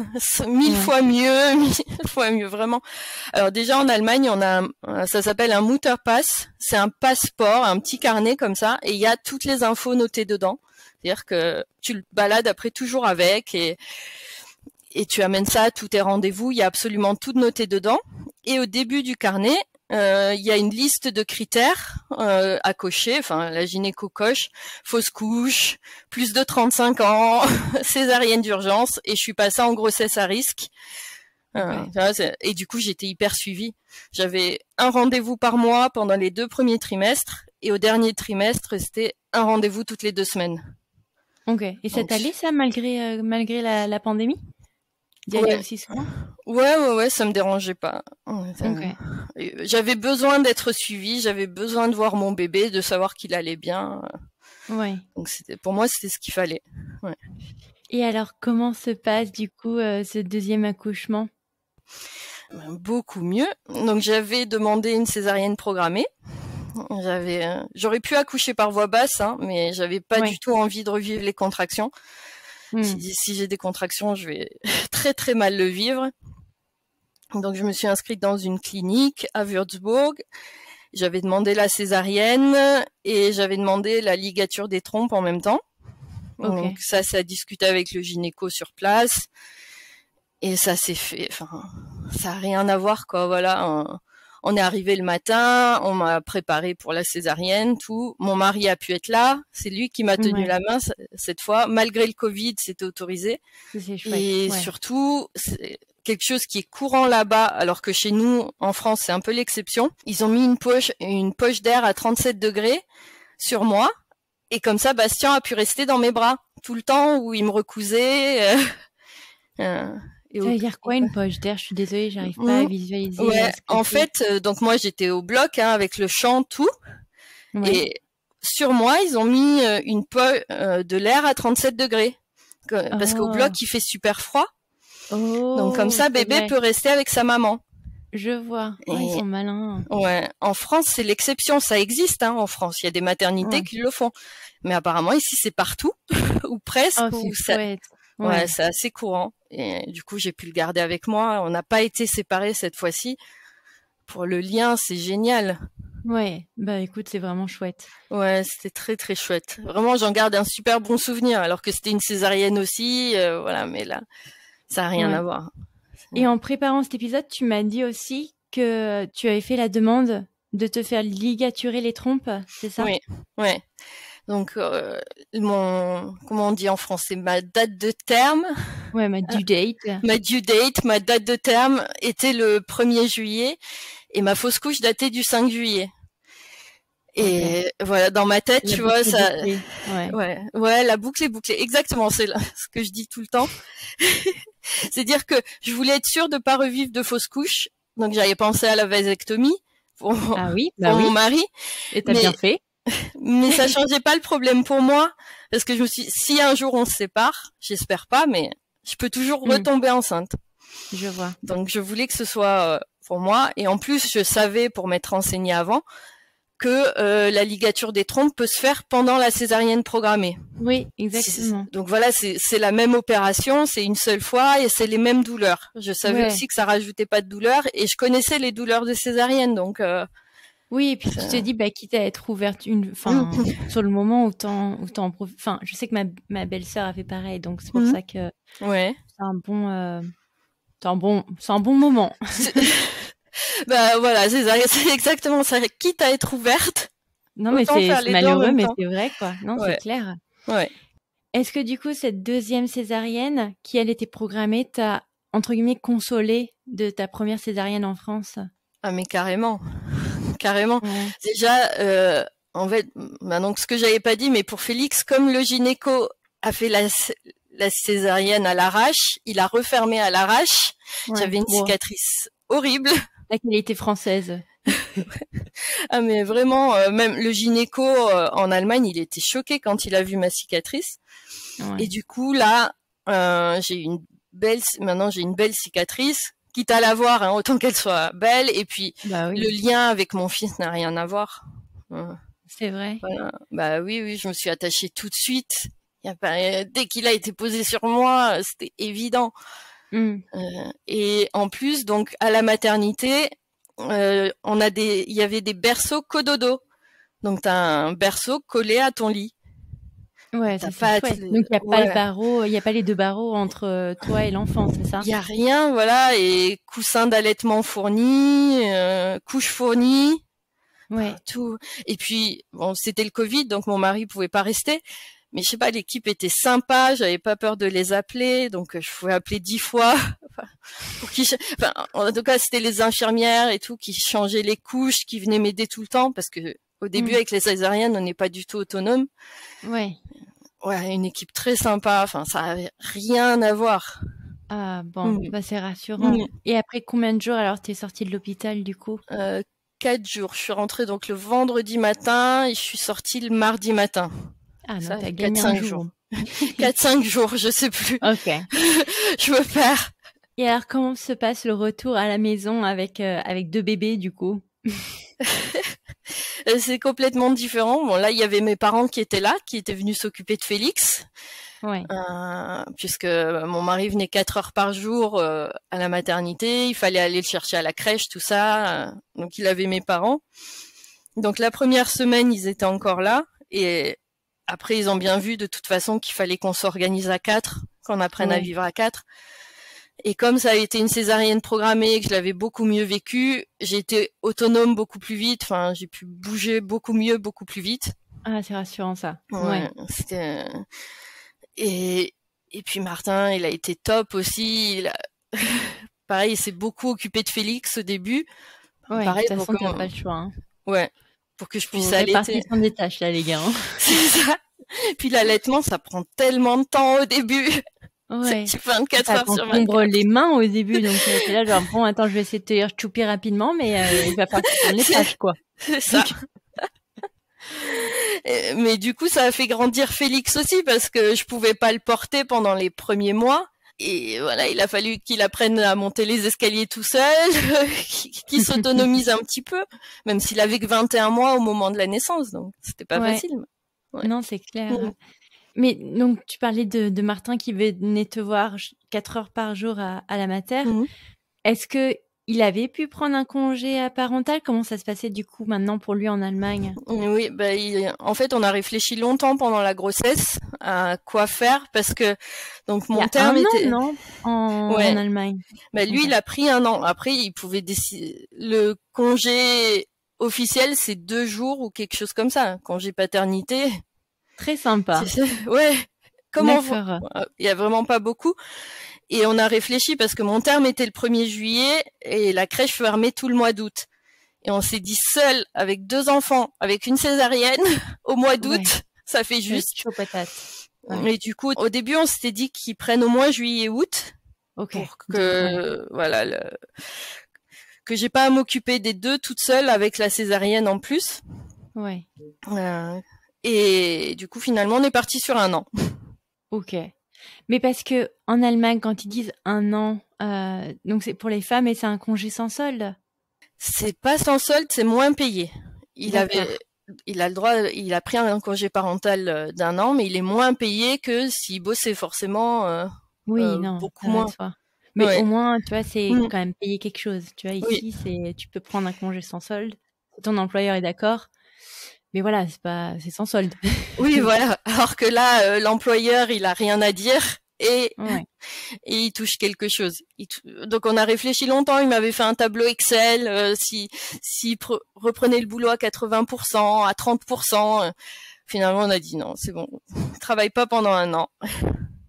1000 fois mieux, vraiment. Alors déjà, en Allemagne, on a ça s'appelle un Mutterpass. C'est un passeport, un petit carnet comme ça, et il y a toutes les infos notées dedans. C'est-à-dire que tu le balades après toujours avec et tu amènes ça à tous tes rendez-vous, il y a absolument tout noté dedans. Et au début du carnet, il y a une liste de critères à cocher. Enfin, la gynéco coche fausse couche, plus de 35 ans, césarienne d'urgence, et je suis passée en grossesse à risque. Et du coup, j'étais hyper suivie. J'avais un rendez-vous par mois pendant les 2 premiers trimestres, et au dernier trimestre, c'était un rendez-vous toutes les 2 semaines. Ok. Et ça t'allait, ça, malgré la pandémie? D'y aller aussi souvent? Ouais, ça me dérangeait pas. Okay. J'avais besoin d'être suivie, j'avais besoin de voir mon bébé, de savoir qu'il allait bien. Ouais. Donc pour moi, c'était ce qu'il fallait. Ouais. Et alors, comment se passe du coup ce deuxième accouchement? Beaucoup mieux. Donc j'avais demandé une césarienne programmée. J'aurais pu accoucher par voie basse, mais j'avais pas du tout envie de revivre les contractions. Si j'ai des contractions, je vais très très mal le vivre. Donc je me suis inscrite dans une clinique à Würzburg. J'avais demandé la césarienne et j'avais demandé la ligature des trompes en même temps. Okay. Donc ça a discuté avec le gynéco sur place et ça s'est fait. Enfin, ça a rien à voir quoi. Voilà. On est arrivé le matin, on m'a préparé pour la césarienne, tout. Mon mari a pu être là, c'est lui qui m'a tenu la main cette fois. Malgré le Covid, c'était autorisé. C'est chouette. Et surtout, c'est quelque chose qui est courant là-bas, alors que chez nous, en France, c'est un peu l'exception. Ils ont mis une poche d'air à 37 degrés sur moi. Et comme ça, Bastien a pu rester dans mes bras tout le temps où il me recousait. Ça veut dire quoi une poche d'air? Je suis désolée, j'arrive pas à visualiser. Ouais, en fait, donc moi j'étais au bloc avec le champ, tout. Ouais. Et sur moi, ils ont mis une poche de l'air à 37 degrés. Parce qu'au bloc, il fait super froid. Donc comme ça, bébé peut rester avec sa maman. Je vois. Ils sont malins. Ouais. En France, c'est l'exception. Ça existe, en France. Il y a des maternités qui le font. Mais apparemment, ici, c'est partout. ou presque. Ouais, c'est assez courant. Et du coup, j'ai pu le garder avec moi. On n'a pas été séparés cette fois-ci. Pour le lien, c'est génial. Ouais, bah écoute, c'est vraiment chouette. Ouais, c'était très très chouette. Vraiment, j'en garde un super bon souvenir. Alors que c'était une césarienne aussi. Voilà, mais là, ça n'a rien à voir. Et en préparant cet épisode, tu m'as dit aussi que tu avais fait la demande de te faire ligaturer les trompes, c'est ça? Oui, ouais. Donc, comment on dit en français, ma date de terme. Ouais, ma due date. Ma date de terme était le 1er juillet et ma fausse couche datait du 5 juillet. Et voilà, dans ma tête, tu vois, ça, ouais, la boucle est bouclée. Exactement, c'est ce que je dis tout le temps. C'est-à-dire que je voulais être sûre de pas revivre de fausse couche. Donc, j'avais pensé à la vasectomie pour mon mari. Et t'as bien fait. Mais ça changeait pas le problème pour moi, parce que je me suis dit, si un jour on se sépare, j'espère pas, mais je peux toujours retomber enceinte. Je vois. Donc je voulais que ce soit pour moi, et en plus je savais, pour m'être renseignée avant, que la ligature des trompes peut se faire pendant la césarienne programmée. Oui, exactement. Donc voilà, c'est la même opération, c'est une seule fois, et c'est les mêmes douleurs. Je savais aussi que ça rajoutait pas de douleurs, et je connaissais les douleurs de césarienne, donc... Oui, et puis tu te dis, quitte à être ouverte sur le moment, autant enfin, je sais que ma belle-sœur a fait pareil, donc c'est pour ça que c'est un bon moment. Bah voilà, c'est exactement ça. Quitte à être ouverte. Non, mais c'est malheureux, mais c'est vrai, quoi. Non, c'est clair. Ouais. Est-ce que du coup, cette deuxième césarienne, qui elle était programmée, t'a, entre guillemets, consolée de ta première césarienne en France? Ah, mais carrément. Carrément. Ouais. Déjà, en fait, donc ce que j'avais pas dit, mais pour Félix, comme le gynéco a fait la césarienne à l'arrache, il a refermé à l'arrache. Ouais. J'avais une cicatrice horrible. La qualité française. Ah mais vraiment, même le gynéco en Allemagne, il était choqué quand il a vu ma cicatrice. Ouais. Et du coup là, maintenant j'ai une belle cicatrice. Quitte à la voir, autant qu'elle soit belle. Et puis, le lien avec mon fils n'a rien à voir. C'est vrai. Voilà. Bah oui, je me suis attachée tout de suite. Dès qu'il a été posé sur moi, c'était évident. Et en plus, donc, à la maternité, il y avait des berceaux cododo. Donc, t'as un berceau collé à ton lit. Ouais, ça T'as c'est pas à chouette. te- Donc il y a pas le ouais. barreau, il y a pas les 2 barreaux entre toi et l'enfant, c'est ça? Il y a rien, voilà, et coussin d'allaitement fourni, couche fournie, Ouais. tout. Et puis bon, c'était le Covid, donc mon mari pouvait pas rester. Mais je sais pas, l'équipe était sympa, j'avais pas peur de les appeler, donc je pouvais appeler 10 fois. Pour en tout cas, c'était les infirmières et tout qui changeaient les couches, qui venaient m'aider tout le temps, parce que au début, avec les césariennes, on n'est pas du tout autonome. Ouais. Ouais, une équipe très sympa, enfin, ça avait rien à voir. Ah bon, bah c'est rassurant. Et après combien de jours alors t'es sortie de l'hôpital du coup? 4 jours. Je suis rentrée donc le vendredi matin et je suis sortie le mardi matin. Ah non, Ça, t'as gagné un jour. 4-5 jours, je sais plus. Ok. Je me perds. Et alors comment se passe le retour à la maison avec 2 bébés du coup? C'est complètement différent. Bon, là, il y avait mes parents qui étaient là, qui étaient venus s'occuper de Félix. Ouais. Puisque mon mari venait 4 heures par jour à la maternité, il fallait aller le chercher à la crèche, tout ça. Donc il avait mes parents. Donc la première semaine, ils étaient encore là. Et après, ils ont bien vu de toute façon qu'il fallait qu'on s'organise à 4, qu'on apprenne à vivre à 4. Et comme ça a été une césarienne programmée, que je l'avais beaucoup mieux vécu, j'ai été autonome beaucoup plus vite. Enfin, j'ai pu bouger beaucoup mieux, beaucoup plus vite. Ah, c'est rassurant ça. Ouais. C'était... Et puis Martin, il a été top aussi. Pareil, il s'est beaucoup occupé de Félix au début. Ouais, pareil, de toute façon, t'as pas le choix. Hein. Ouais, pour que je puisse allaiter. Répartition des tâches là, les gars. Hein. C'est ça. Puis l'allaitement, ça prend tellement de temps au début. Ouais. C'est 24 heures sur 24. T'encombres les mains au début, donc t'es là genre bon, attends, je vais essayer de te chouper rapidement, mais il va falloir que tu prennes les tâches, quoi. C'est ça. Mais du coup, ça a fait grandir Félix aussi parce que je pouvais pas le porter pendant les premiers mois. Et voilà, il a fallu qu'il apprenne à monter les escaliers tout seul, qu'il s'autonomise un petit peu, même s'il avait que 21 mois au moment de la naissance, donc c'était pas facile. Ouais. Non, c'est clair. Mais donc, tu parlais de Martin qui venait te voir 4 heures par jour à la mater. Est-ce que il avait pu prendre un congé parental? Comment ça se passait du coup maintenant pour lui en Allemagne? Oui, en fait, on a réfléchi longtemps pendant la grossesse à quoi faire parce que donc mon terme était en Allemagne. Lui, il a pris 1 an. Après, il pouvait décider. Le congé officiel, c'est 2 jours ou quelque chose comme ça. Congé paternité. Très sympa. Ouais. Comment il y a vraiment pas beaucoup. Et on a réfléchi parce que mon terme était le 1er juillet et la crèche fermait tout le mois d'août. Et on s'est dit seul, avec 2 enfants, avec une césarienne, au mois d'août, ça fait juste. Chaud patate. Et du coup, au début, on s'était dit qu'ils prennent au moins juillet et août. Pour que, que j'ai pas à m'occuper des 2 toute seule avec la césarienne en plus. Ouais. Et du coup, finalement, on est parti sur 1 an. Ok. Mais parce que en Allemagne, quand ils disent 1 an, donc c'est pour les femmes et c'est un congé sans solde. C'est pas sans solde, c'est moins payé. Il a le droit, il a pris un congé parental d'1 an, mais il est moins payé que s'il bossait forcément. Beaucoup moins. Mais au moins, tu vois, c'est quand même payer quelque chose. Tu vois, ici, tu peux prendre un congé sans solde. Ton employeur est d'accord. Mais voilà, c'est sans solde. Oui, voilà. Alors que là, l'employeur, il a rien à dire et il touche quelque chose. Donc on a réfléchi longtemps. Il m'avait fait un tableau Excel. S'il reprenait le boulot à 80%, à 30%, finalement on a dit non, c'est bon, travaille pas pendant 1 an.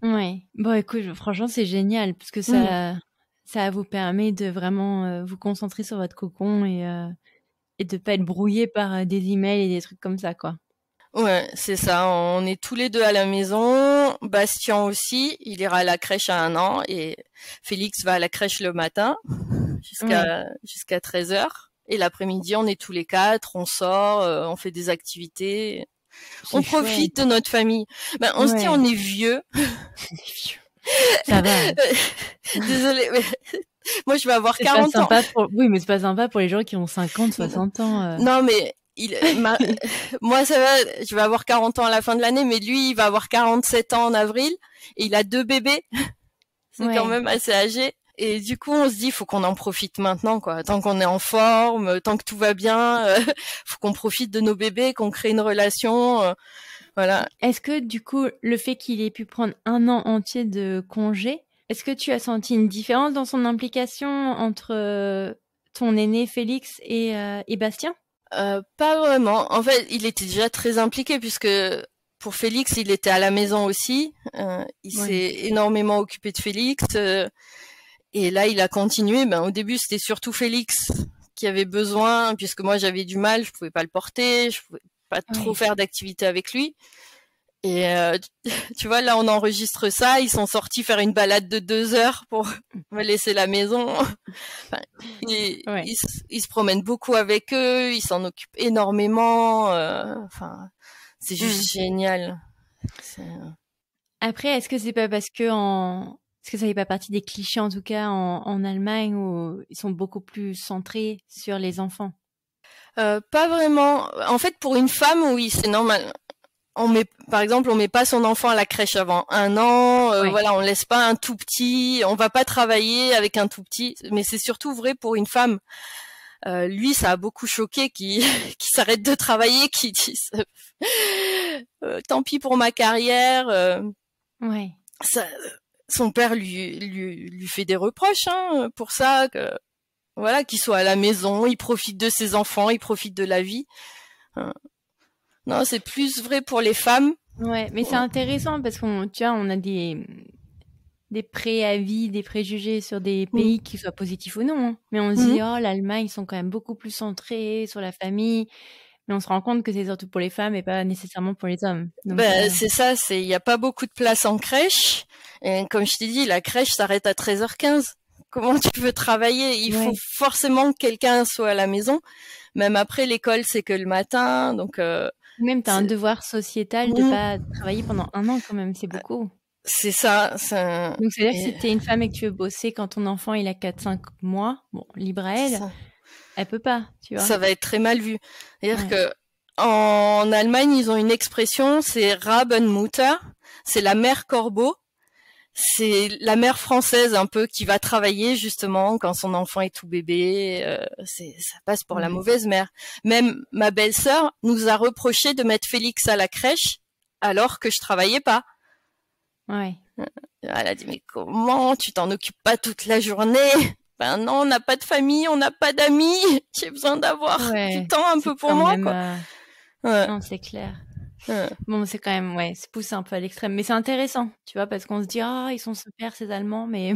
Ouais. Bon, écoute, franchement, c'est génial parce que ça vous permet de vraiment vous concentrer sur votre cocon et de pas être brouillé par des emails et des trucs comme ça, quoi. Ouais, c'est ça. On est tous les 2 à la maison. Bastien aussi, il ira à la crèche à 1 an et Félix va à la crèche le matin jusqu'à 13h. Et l'après-midi, on est tous les 4, on sort, on fait des activités. On profite de notre famille. On se dit on est vieux. Ça va. Désolée, mais moi je vais avoir 40 ans. Oui, mais c'est pas sympa pour les gens qui ont 50, 60 ans. Non, mais moi ça va, je vais avoir 40 ans à la fin de l'année, mais lui il va avoir 47 ans en avril et il a 2 bébés. C'est quand même assez âgé. Et du coup, on se dit, faut qu'on en profite maintenant, quoi. Tant qu'on est en forme, tant que tout va bien, faut qu'on profite de nos bébés, qu'on crée une relation. Voilà. Est-ce que du coup, le fait qu'il ait pu prendre 1 an entier de congé, est-ce que tu as senti une différence dans son implication entre ton aîné Félix et Bastien? Pas vraiment. En fait, il était déjà très impliqué puisque pour Félix, il était à la maison aussi. Il s'est énormément occupé de Félix. Et là, il a continué. Au début, c'était surtout Félix qui avait besoin, puisque moi, j'avais du mal, je pouvais pas le porter, je pouvais pas trop faire d'activité avec lui. Et tu vois, là, on enregistre ça. Ils sont sortis faire une balade de 2 heures pour me laisser la maison. Enfin, ils se promènent beaucoup avec eux. Ils s'en occupent énormément. Enfin, c'est juste génial. Après, est-ce que c'est pas parce que est-ce que ça fait pas partie des clichés, en tout cas, en Allemagne, où ils sont beaucoup plus centrés sur les enfants? Pas vraiment. En fait, pour une femme, oui, c'est normal. Par exemple, on met pas son enfant à la crèche avant 1 an. Voilà, on laisse pas un tout petit. On va pas travailler avec un tout petit. Mais c'est surtout vrai pour une femme. Lui, ça a beaucoup choqué qui s'arrête de travailler, qui dise tant pis pour ma carrière. Son père lui fait des reproches pour ça, voilà, qu'il soit à la maison, il profite de ses enfants, il profite de la vie. Non, c'est plus vrai pour les femmes. Ouais, mais c'est intéressant parce qu'on, tu vois, on a des préavis, des préjugés sur des pays qui soient positifs ou non. Hein. Mais on se dit, l'Allemagne, ils sont quand même beaucoup plus centrés sur la famille. Mais on se rend compte que c'est surtout pour les femmes et pas nécessairement pour les hommes. Donc, c'est ça, il y a pas beaucoup de place en crèche. Et comme je t'ai dit, la crèche s'arrête à 13h15. Comment tu veux travailler? Il faut forcément que quelqu'un soit à la maison. Même après, l'école, c'est que le matin. Donc, même t'as un devoir sociétal de pas travailler pendant 1 an quand même. C'est beaucoup. C'est ça. Donc, c'est-à-dire que si t'es une femme et que tu veux bosser quand ton enfant, il a 4-5 mois, bon, libre à elle. Elle peut pas, tu vois. Ça va être très mal vu. C'est-à-dire que en Allemagne, ils ont une expression, c'est Rabenmutter, c'est la mère corbeau. C'est la mère française un peu qui va travailler justement quand son enfant est tout bébé. Ça passe pour la mauvaise mère. Même ma belle-sœur nous a reproché de mettre Félix à la crèche alors que je travaillais pas. Ouais. Elle a dit mais comment tu t'en occupes pas toute la journée? Ben non, on n'a pas de famille, on n'a pas d'amis. J'ai besoin d'avoir du temps un peu pour moi, quoi. Non, c'est clair. Bon, c'est quand même, c'est poussé un peu à l'extrême. Mais c'est intéressant, tu vois, parce qu'on se dit, ils sont super, ces Allemands, mais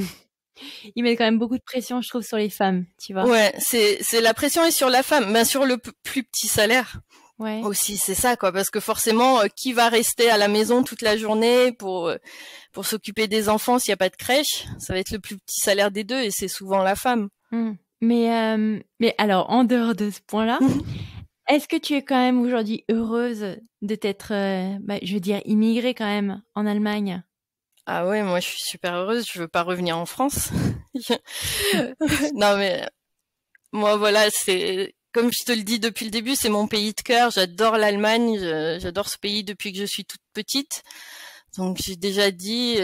ils mettent quand même beaucoup de pression, je trouve, sur les femmes, tu vois. Ouais, c'est la pression est sur la femme, mais sur le plus petit salaire. Ouais. Aussi, c'est ça, quoi, parce que forcément, qui va rester à la maison toute la journée pour s'occuper des enfants s'il n'y a pas de crèche? Ça va être le plus petit salaire des deux, et c'est souvent la femme. Mais alors, en dehors de ce point-là, est-ce que tu es quand même aujourd'hui heureuse de t'être, je veux dire, immigrée quand même en Allemagne? Ah ouais, moi je suis super heureuse, je veux pas revenir en France. Non mais, moi voilà, c'est... Comme je te le dis depuis le début, c'est mon pays de cœur. J'adore l'Allemagne, j'adore ce pays depuis que je suis toute petite. Donc j'ai déjà dit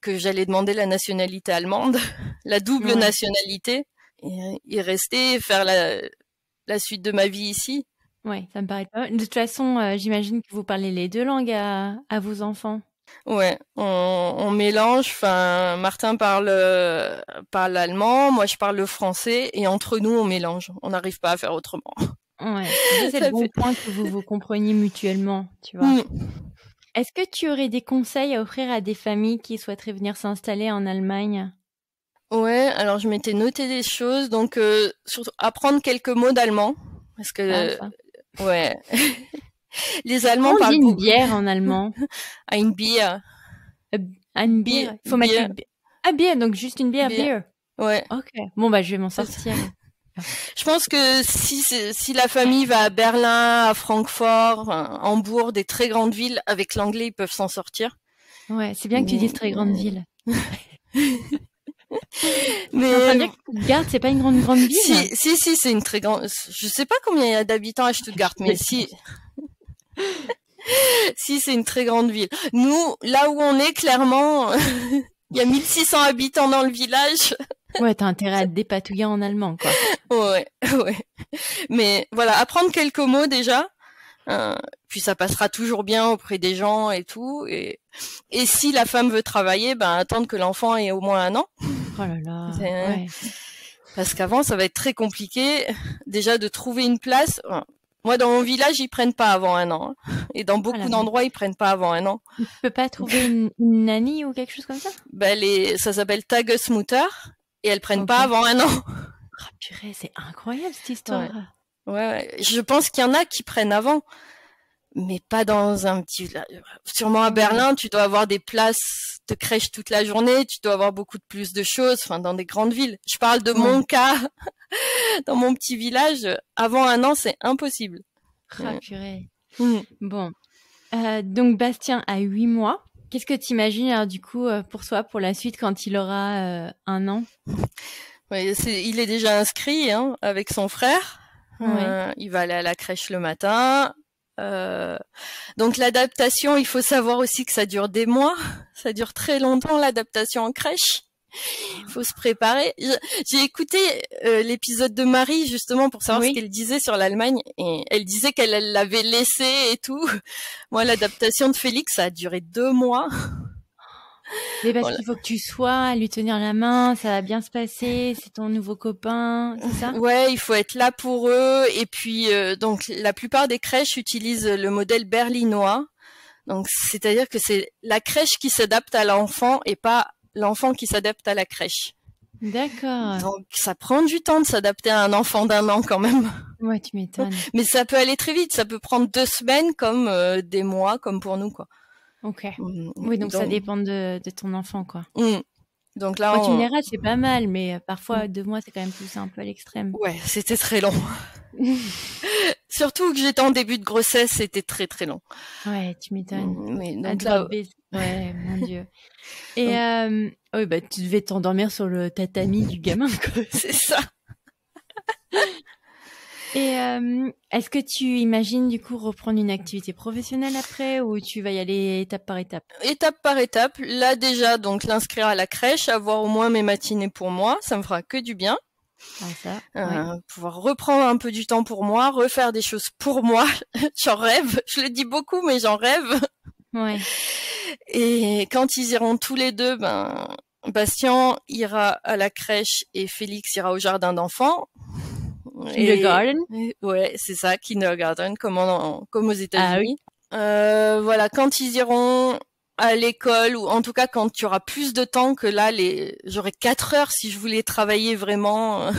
que j'allais demander la nationalité allemande, la double nationalité, et y rester, faire la suite de ma vie ici. Ouais, ça me paraît pas mal. De toute façon, j'imagine que vous parlez les 2 langues à vos enfants. Ouais, on mélange. Enfin, Martin parle allemand, moi je parle le français, et entre nous on mélange. On n'arrive pas à faire autrement. Ouais, c'est le bon point que vous vous compreniez mutuellement, tu vois. Est-ce que tu aurais des conseils à offrir à des familles qui souhaiteraient venir s'installer en Allemagne? Ouais, alors je m'étais noté des choses, donc surtout apprendre quelques mots d'allemand, parce que ouais. Les Allemands parlent beaucoup. On dit une bière en allemand. Une bière. Une bière. Il faut mettre une bière. Ah, bière, donc juste une bière, beer. Ouais. Ok. Bon, je vais m'en sortir. Je pense que si la famille va à Berlin, à Francfort, Hambourg, des très grandes villes, avec l'anglais, ils peuvent s'en sortir. Ouais, c'est bien que tu dises très grandes villes. Mais Stuttgart, c'est pas une grande ville. Si, c'est une très grande. Je sais pas combien il y a d'habitants à Stuttgart, mais si. Si, c'est une très grande ville. Nous, là où on est, clairement, il y a 1600 habitants dans le village. Ouais, t'as intérêt à te dépatouiller en allemand, quoi. Ouais. Mais voilà, apprendre quelques mots déjà. Puis ça passera toujours bien auprès des gens et tout. Et si la femme veut travailler, attendre que l'enfant ait au moins 1 an. Oh là là. Ouais. Parce qu'avant, ça va être très compliqué déjà de trouver une place. Moi, dans mon village, ils prennent pas avant 1 an. Et dans beaucoup d'endroits, ils prennent pas avant 1 an. Tu peux pas trouver une nanny ou quelque chose comme ça? Ça s'appelle Tagesmutter. Et elles prennent pas avant 1 an. Oh, purée, c'est incroyable cette histoire. Ouais. Je pense qu'il y en a qui prennent avant. Mais pas dans un petit village. Sûrement à Berlin, tu dois avoir des places de crèche toute la journée, tu dois avoir beaucoup plus de choses, dans des grandes villes. Je parle de mon cas. Dans mon petit village, avant 1 an, c'est impossible. Ah, purée. Bon. Donc, Bastien a 8 mois. Qu'est-ce que tu imagines, alors, du coup, pour soi, pour la suite, quand il aura 1 an? Ouais, il est déjà inscrit avec son frère. Ouais. Il va aller à la crèche le matin. Donc l'adaptation, il faut savoir aussi que ça dure des mois. Ça dure très longtemps, l'adaptation en crèche. Il faut se préparer. J'ai écouté l'épisode de Marie justement pour savoir ce qu'elle disait sur l'Allemagne, et elle disait qu'elle l'avait laissé et tout. Moi, l'adaptation de Félix, ça a duré 2 mois. Mais parce qu'il faut que tu sois à lui tenir la main, ça va bien se passer, c'est ton nouveau copain, c'est ça? Ouais, il faut être là pour eux. Et puis, donc, la plupart des crèches utilisent le modèle berlinois. Donc, c'est-à-dire que c'est la crèche qui s'adapte à l'enfant et pas l'enfant qui s'adapte à la crèche. D'accord. Donc, ça prend du temps de s'adapter à un enfant d'1 an quand même. Ouais, tu m'étonnes. Mais ça peut aller très vite. Ça peut prendre 2 semaines comme des mois, comme pour nous, quoi. Ok. Oui, donc ça dépend de ton enfant, quoi. Donc là, tu me diras, c'est pas mal, mais parfois 2 mois, c'est quand même poussé un peu à l'extrême. Ouais, c'était très long. Surtout que j'étais en début de grossesse, c'était très très long. Ouais, tu m'étonnes. Mais donc là, ouais, mon Dieu. Et tu devais t'endormir sur le tatami du gamin, quoi. C'est ça. Et est-ce que tu imagines du coup reprendre une activité professionnelle après, ou tu vas y aller étape par étape? Étape par étape. Là déjà, donc l'inscrire à la crèche, avoir au moins mes matinées pour moi, ça me fera que du bien. Ah, ça. Pouvoir reprendre un peu du temps pour moi, refaire des choses pour moi. J'en rêve. Je le dis beaucoup, mais j'en rêve. Ouais. Et quand ils iront tous les deux, Bastien ira à la crèche et Félix ira au jardin d'enfants. Kindergarten. Ouais, c'est ça, kindergarten, comme aux États-Unis. Ah, oui. Voilà, quand ils iront à l'école, ou en tout cas quand tu auras plus de temps que là, j'aurais 4 heures si je voulais travailler vraiment.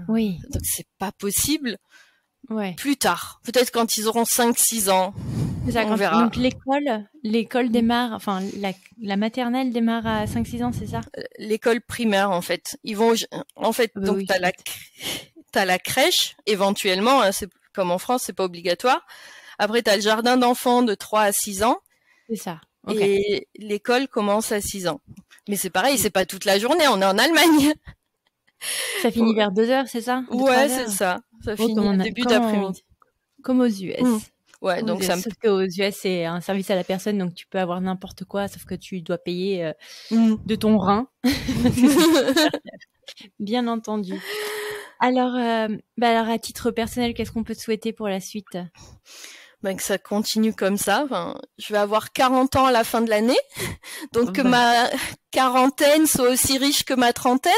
Oui. Donc c'est pas possible. Ouais. Plus tard, peut-être quand ils auront 5-6 ans. C'est ça, on verra. Donc l'école démarre, enfin la maternelle démarre à 5-6 ans, c'est ça? L'école primaire, en fait. Ils vont, donc oui, t'as la crèche, éventuellement, c'est comme en France, c'est pas obligatoire. Après, t'as le jardin d'enfants de 3 à 6 ans. C'est ça. Okay. Et l'école commence à 6 ans. Mais c'est pareil, c'est pas toute la journée, on est en Allemagne. Ça finit vers 2h, c'est ça? Ouais, c'est ça. Ça finit au début d'après-midi. Comme aux US. Ouais, donc sauf qu'aux US, c'est un service à la personne, donc tu peux avoir n'importe quoi, sauf que tu dois payer de ton rein. Bien entendu. Alors, à titre personnel, qu'est-ce qu'on peut te souhaiter pour la suite? Que ça continue comme ça. Enfin, je vais avoir 40 ans à la fin de l'année, donc que ma quarantaine soit aussi riche que ma trentaine.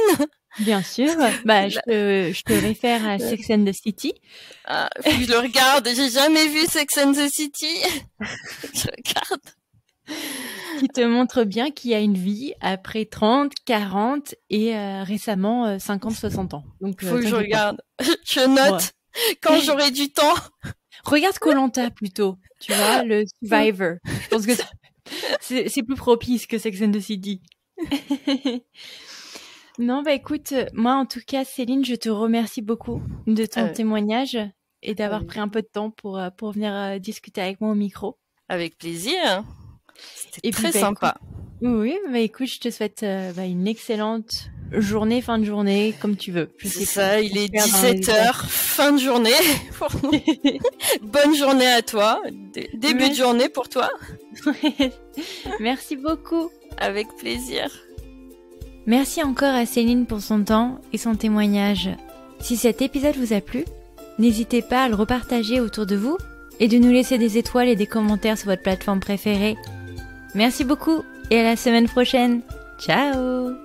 Bien sûr. Je te réfère à Sex and the City. Ah, faut que je le regarde. J'ai jamais vu Sex and the City. Je regarde. Qui te montre bien qu'il y a une vie après 30, 40 et récemment 50, 60 ans. Donc, faut que je regarde. Je note quand j'aurai du temps. Regarde Koh-Lanta plutôt. Tu vois, le Survivor. Je pense que c'est plus propice que Sex and the City. Non, écoute, moi en tout cas, Céline, je te remercie beaucoup de ton témoignage et d'avoir pris un peu de temps pour venir discuter avec moi au micro. Avec plaisir. C'était très sympa. Écoute, écoute, je te souhaite une excellente journée, fin de journée, comme tu veux. C'est ça, il est 17h, fin de journée pour nous. Bonne journée à toi, début de journée pour toi. Merci beaucoup. Avec plaisir. Merci encore à Céline pour son temps et son témoignage. Si cet épisode vous a plu, n'hésitez pas à le repartager autour de vous et de nous laisser des étoiles et des commentaires sur votre plateforme préférée. Merci beaucoup et à la semaine prochaine. Ciao!